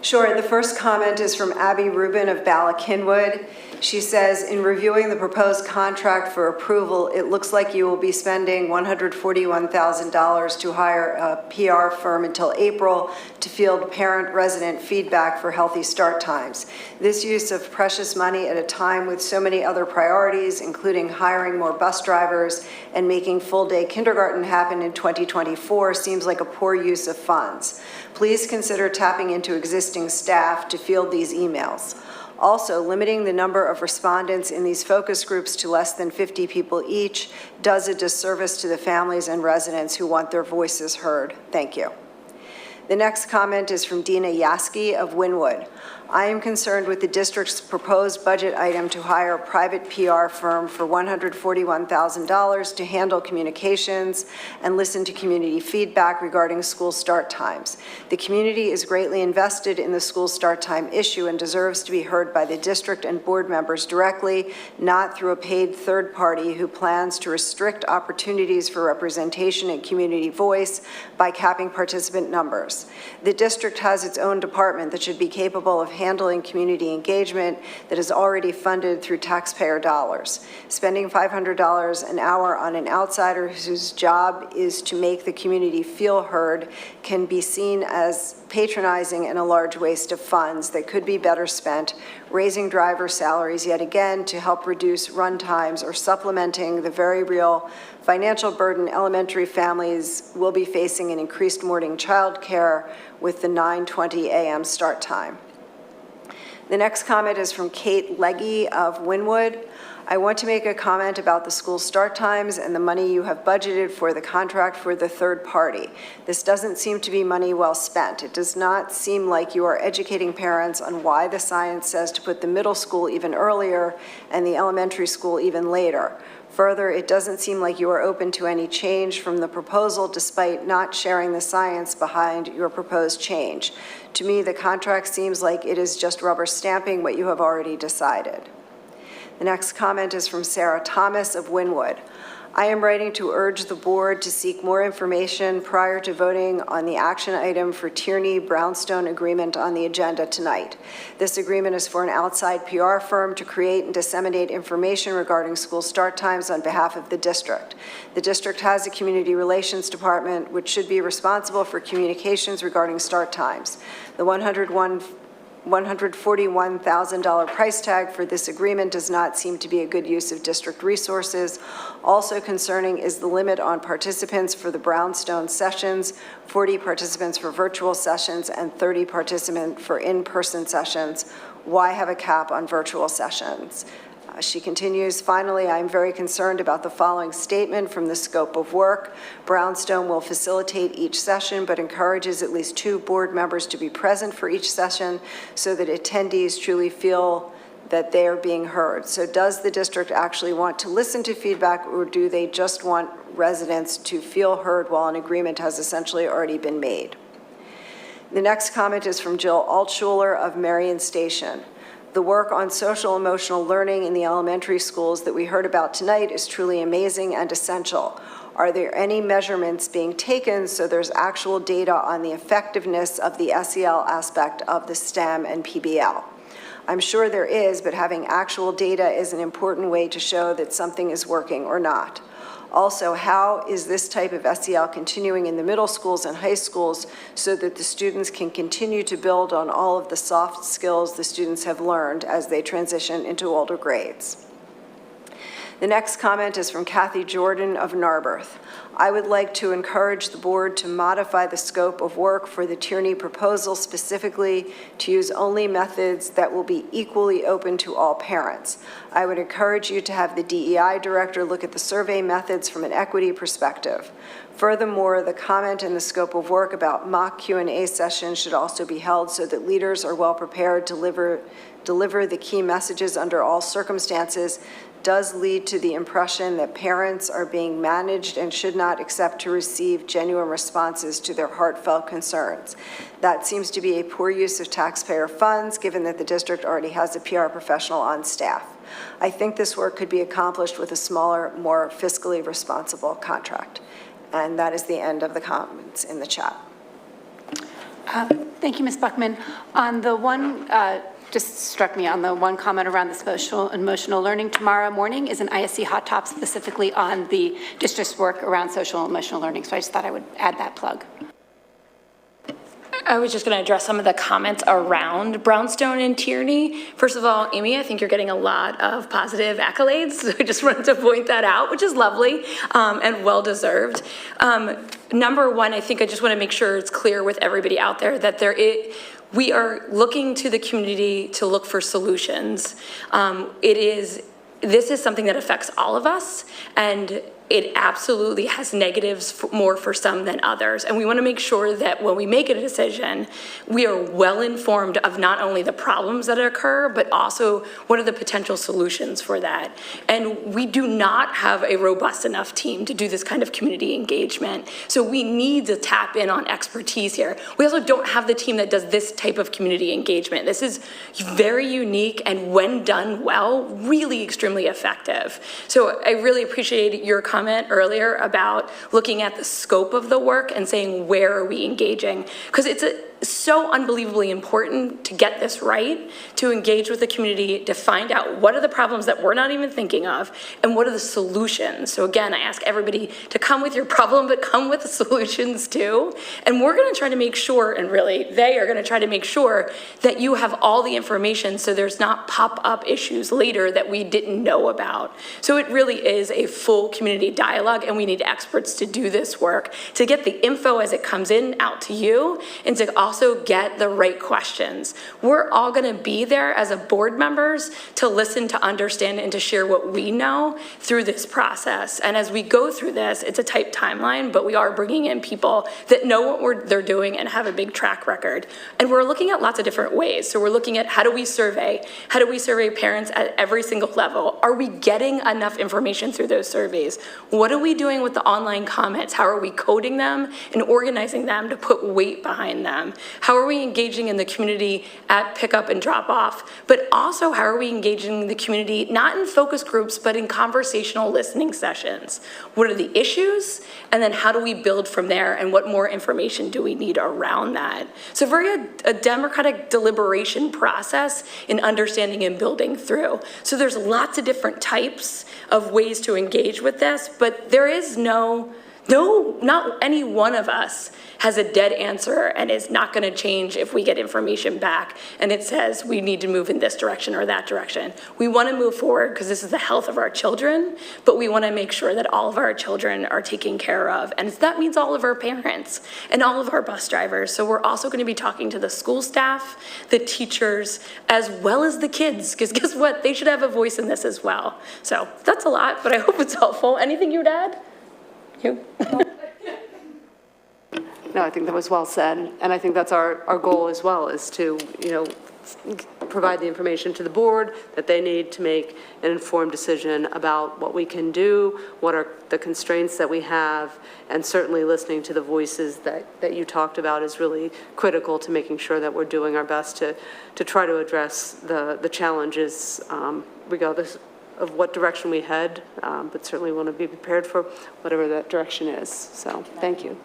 Sure. The first comment is from Abby Rubin of Bala-Cynwyd. She says, in reviewing the proposed contract for approval, it looks like you will be spending $141,000 to hire a PR firm until April to field parent-resident feedback for healthy start times. This use of precious money at a time with so many other priorities, including hiring more bus drivers and making full-day kindergarten happen in 2024, seems like a poor use of funds. Please consider tapping into existing staff to field these emails. Also, limiting the number of respondents in these focus groups to less than 50 people each does a disservice to the families and residents who want their voices heard. Thank you. The next comment is from Dina Yaski of Wynwood. I am concerned with the district's proposed budget item to hire a private PR firm for $141,000 to handle communications and listen to community feedback regarding school start times. The community is greatly invested in the school start time issue and deserves to be heard by the district and board members directly, not through a paid third party who plans to restrict opportunities for representation and community voice by capping participant numbers. The district has its own department that should be capable of handling community engagement that is already funded through taxpayer dollars. Spending $500 an hour on an outsider whose job is to make the community feel heard can be seen as patronizing and a large waste of funds that could be better spent raising driver salaries yet again to help reduce run times or supplementing the very real financial burden elementary families will be facing in increased morning child care with the 9:20 a.m. start time. The next comment is from Kate Legge of Wynwood. I want to make a comment about the school start times and the money you have budgeted for the contract for the third party. This doesn't seem to be money well spent. It does not seem like you are educating parents on why the science says to put the middle school even earlier and the elementary school even later. Further, it doesn't seem like you are open to any change from the proposal despite not sharing the science behind your proposed change. To me, the contract seems like it is just rubber stamping what you have already decided. The next comment is from Sarah Thomas of Wynwood. I am writing to urge the board to seek more information prior to voting on the action item for Tierney-Brownstone agreement on the agenda tonight. This agreement is for an outside PR firm to create and disseminate information regarding school start times on behalf of the district. The district has a community relations department which should be responsible for communications regarding start times. The $141,000 price tag for this agreement does not seem to be a good use of district resources. Also concerning is the limit on participants for the Brownstone sessions, 40 participants for virtual sessions and 30 participants for in-person sessions. Why have a cap on virtual sessions? She continues, finally, I am very concerned about the following statement from the scope of work. Brownstone will facilitate each session, but encourages at least 2 board members to be present for each session so that attendees truly feel that they are being heard. So does the district actually want to listen to feedback, or do they just want residents to feel heard while an agreement has essentially already been made? The next comment is from Jill Altschuler of Marion Station. The work on social emotional learning in the elementary schools that we heard about tonight is truly amazing and essential. Are there any measurements being taken so there's actual data on the effectiveness of the SEL aspect of the STEM and PBL? I'm sure there is, but having actual data is an important way to show that something is working or not. Also, how is this type of SEL continuing in the middle schools and high schools so that the students can continue to build on all of the soft skills the students have learned as they transition into older grades? The next comment is from Kathy Jordan of Narberth. I would like to encourage the board to modify the scope of work for the Tierney proposal, specifically to use only methods that will be equally open to all parents. I would encourage you to have the DEI director look at the survey methods from an equity perspective. Furthermore, the comment in the scope of work about mock Q&A sessions should also be held so that leaders are well prepared to deliver the key messages under all circumstances does lead to the impression that parents are being managed and should not accept to receive genuine responses to their heartfelt concerns. That seems to be a poor use of taxpayer funds, given that the district already has a PR professional on staff. I think this work could be accomplished with a smaller, more fiscally responsible contract. And that is the end of the comments in the chat. Thank you, Ms. Buckman. On the one, just struck me on the one comment around the social and emotional learning, tomorrow morning is an ISC hot top specifically on the district's work around social and emotional learning. So I just thought I would add that plug. I was just going to address some of the comments around Brownstone and Tierney. First of all, Amy, I think you're getting a lot of positive accolades. So I just wanted to point that out, which is lovely and well-deserved. Number one, I think I just want to make sure it's clear with everybody out there that we are looking to the community to look for solutions. This is something that affects all of us, and it absolutely has negatives more for some than others. And we want to make sure that when we make a decision, we are well informed of not only the problems that occur, but also what are the potential solutions for that. And we do not have a robust enough team to do this kind of community engagement. So we need to tap in on expertise here. We also don't have the team that does this type of community engagement. This is very unique and when done well, really extremely effective. So I really appreciate your comment earlier about looking at the scope of the work and saying, where are we engaging? Because it's so unbelievably important to get this right, to engage with the community, to find out what are the problems that we're not even thinking of, and what are the solutions. So again, I ask everybody to come with your problem, but come with the solutions too. And we're gonna try to make sure, and really they are gonna try to make sure that you have all the information so there's not pop-up issues later that we didn't know about. So it really is a full community dialogue, and we need experts to do this work, to get the info as it comes in out to you, and to also get the right questions. We're all gonna be there as a board members to listen, to understand, and to share what we know through this process. And as we go through this, it's a tight timeline, but we are bringing in people that know what they're doing and have a big track record. And we're looking at lots of different ways. So we're looking at how do we survey? How do we survey parents at every single level? Are we getting enough information through those surveys? What are we doing with the online comments? How are we coding them and organizing them to put weight behind them? How are we engaging in the community at pickup and drop off? But also, how are we engaging the community, not in focus groups, but in conversational listening sessions? What are the issues? And then how do we build from there? And what more information do we need around that? So a democratic deliberation process in understanding and building through. So there's lots of different types of ways to engage with this, but there is not any one of us has a dead answer and is not going to change if we get information back and it says we need to move in this direction or that direction. We want to move forward because this is the health of our children, but we want to make sure that all of our children are taken care of. And that means all of our parents and all of our bus drivers. So we're also going to be talking to the school staff, the teachers, as well as the kids, because guess what? They should have a voice in this as well. So that's a lot, but I hope it's helpful. Anything you would add? You? No, I think that was well said, and I think that's our goal as well, is to, provide the information to the board that they need to make an informed decision about what we can do, what are the constraints that we have, and certainly listening to the voices that you talked about is really critical to making sure that we're doing our best to try to address the challenges regardless of what direction we head, but certainly want to be prepared for whatever that direction is. So thank you.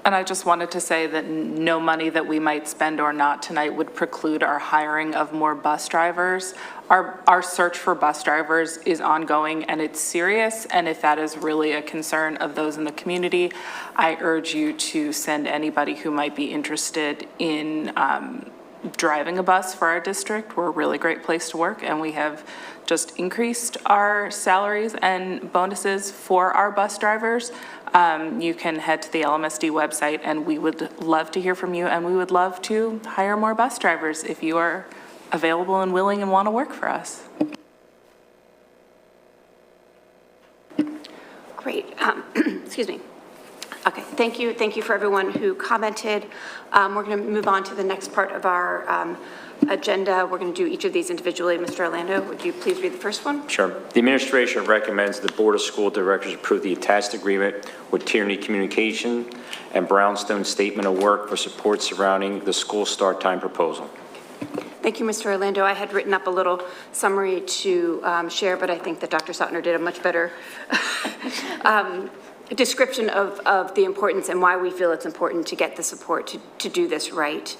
And I just wanted to say that no money that we might spend or not tonight would preclude our hiring of more bus drivers. Our search for bus drivers is ongoing and it's serious. And if that is really a concern of those in the community, I urge you to send anybody who might be interested in driving a bus for our district. We're a really great place to work, and we have just increased our salaries and bonuses for our bus drivers. You can head to the Lmsd website, and we would love to hear from you, and we would love to hire more bus drivers if you are available and willing and want to work for us. Great. Excuse me. Okay, thank you. Thank you for everyone who commented. We're going to move on to the next part of our agenda. We're going to do each of these individually. Mr. Orlando, would you please read the first one? Sure. The administration recommends the Board of School Directors approve the attached agreement with Tierney Communication and Brownstone Statement of Work for support surrounding the school start time proposal. Thank you, Mr. Orlando. I had written up a little summary to share, but I think that Dr. Sotner did a much better description of the importance and why we feel it's important to get the support to do this right.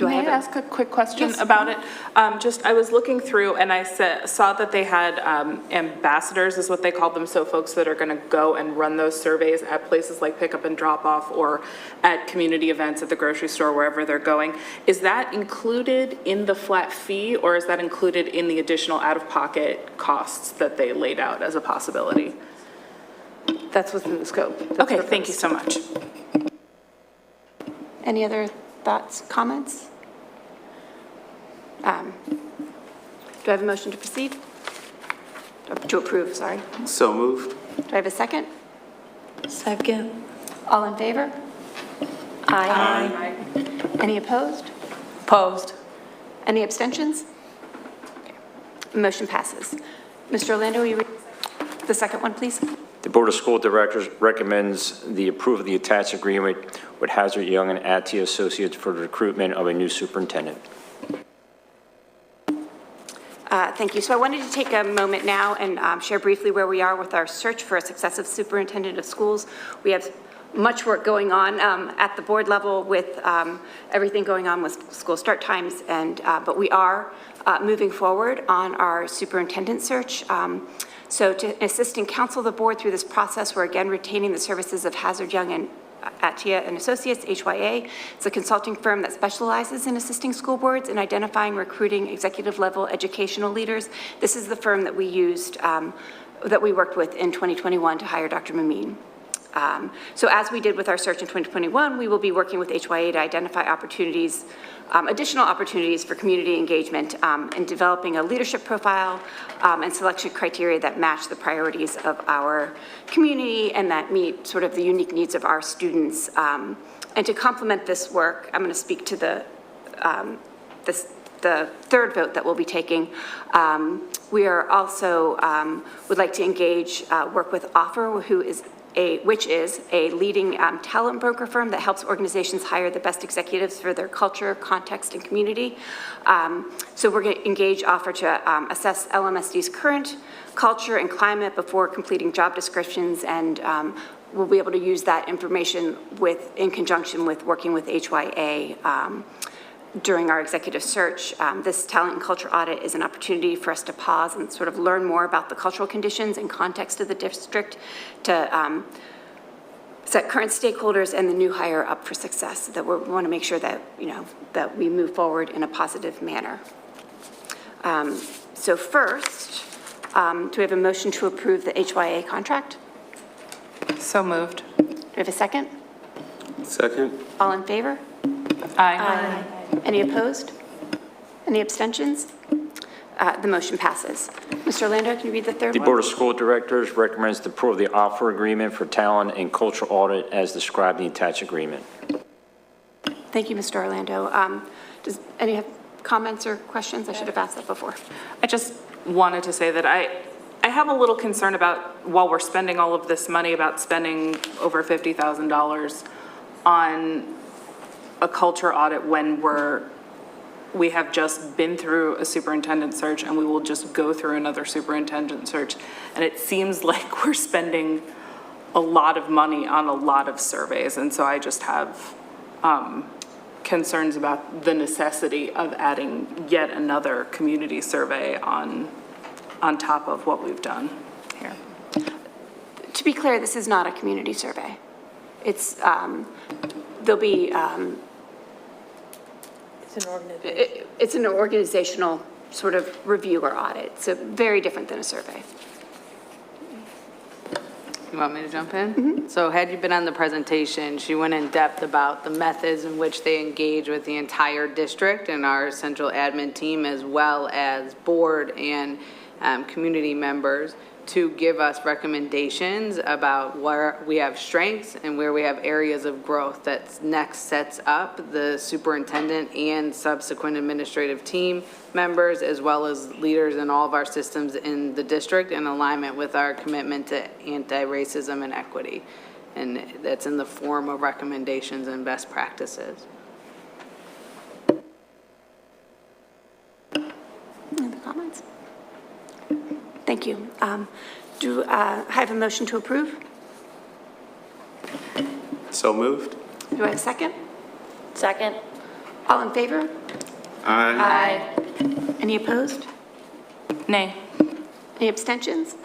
May I ask a quick question about it? I was looking through and I saw that they had ambassadors is what they called them, so folks that are going to go and run those surveys at places like pick up and drop off or at community events at the grocery store, wherever they're going. Is that included in the flat fee, or is that included in the additional out-of-pocket costs that they laid out as a possibility? That's within the scope. Okay, thank you so much. Any other thoughts, comments? Do I have a motion to proceed? To approve, sorry. So moved. Do I have a second? Second. All in favor? Aye. Any opposed? Opposed. Any abstentions? Motion passes. Mr. Orlando, will you read the second one, please? The Board of School Directors recommends the approval of the attached agreement with Hazard Young and Attia Associates for the recruitment of a new superintendent. Thank you. So I wanted to take a moment now and share briefly where we are with our search for a successive superintendent of schools. We have much work going on at the board level with everything going on with school start times, but we are moving forward on our superintendent search. So to assist and counsel the board through this process, we're again retaining the services of Hazard Young and Attia and Associates, HYA. It's a consulting firm that specializes in assisting school boards in identifying, recruiting executive-level educational leaders. This is the firm that we used, that we worked with in 2021 to hire Dr. Mameen. So as we did with our search in 2021, we will be working with HYA to identify opportunities, additional opportunities for community engagement in developing a leadership profile and selection criteria that match the priorities of our community and that meet sort of the unique needs of our students. And to complement this work, I'm going to speak to the third vote that we'll be taking. We are also would like to engage, work with Offer, which is a leading talent broker firm that helps organizations hire the best executives for their culture, context, and community. So we're going to engage Offer to assess LMSD's current culture and climate before completing job descriptions, and we'll be able to use that information in conjunction with working with HYA during our executive search. This talent and culture audit is an opportunity for us to pause and sort of learn more about the cultural conditions and context of the district to set current stakeholders and the new hire up for success, that we want to make sure that, that we move forward in a positive manner. So first, do we have a motion to approve the HYA contract? So moved. Do we have a second? Second. All in favor? Aye. Any opposed? Any abstentions? The motion passes. Mr. Orlando, can you read the third The one? Board of School Directors recommends to approve the offer agreement for talent and cultural audit as described in the attached agreement. Thank you, Mr. Orlando. Does any have comments or questions? I should have asked that before. I just wanted to say that I have a little concern about, while we're spending all of this money, about spending over $50,000 on a culture audit when we have just been through a superintendent search and we will just go through another superintendent search. And it seems like we're spending a lot of money on a lot of surveys. And so I just have concerns about the necessity of adding yet another community survey on top of what we've done here. To be clear, this is not a community survey. It's, there'll be, It's an organizational sort of review or audit, so very different than a survey. You want me to jump in? So had you been on the presentation, she went in depth about the methods in which they engage with the entire district and our central admin team, as well as board and community members, to give us recommendations about where we have strengths and where we have areas of growth that next sets up the superintendent and subsequent administrative team members, as well as leaders in all of our systems in the district, in alignment with our commitment to anti-racism and equity. And that's in the form of recommendations and best practices. Any other comments? Thank you. Do I have a motion to approve? So moved. Do I have a second? Second. All in favor? Aye. Any opposed? Nay. Any abstentions?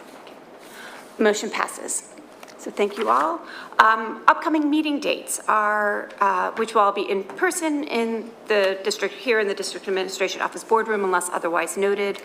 Motion passes. So thank you all. Upcoming meeting dates are, which will all be in person in the district, here in the District Administration Office Boardroom unless otherwise noted.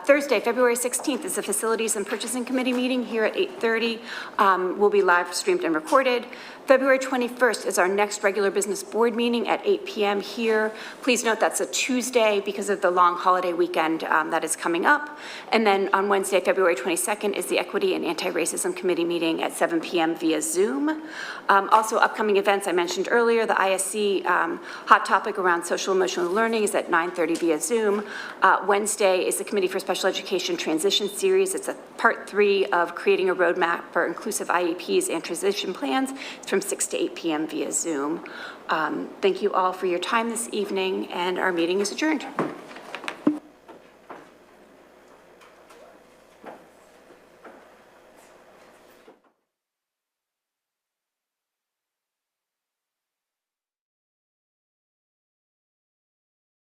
Thursday, February 16th is the Facilities and Purchasing Committee meeting here at 8:30. Will be live streamed and recorded. February 21st is our next regular business board meeting at 8 p.m. here. Please note that's a Tuesday because of the long holiday weekend that is coming up. And then on Wednesday, February 22nd is the Equity and Anti-Racism Committee meeting at 7 p.m. via Zoom. Also upcoming events I mentioned earlier, the ISC hot topic around social emotional learning is at 9:30 via Zoom. Wednesday is the Committee for Special Education Transition Series. It's a part 3 of creating a roadmap for inclusive IEPs and transition plans. It's from 6 to 8 p.m. via Zoom. Thank you all for your time this evening, and our meeting is adjourned.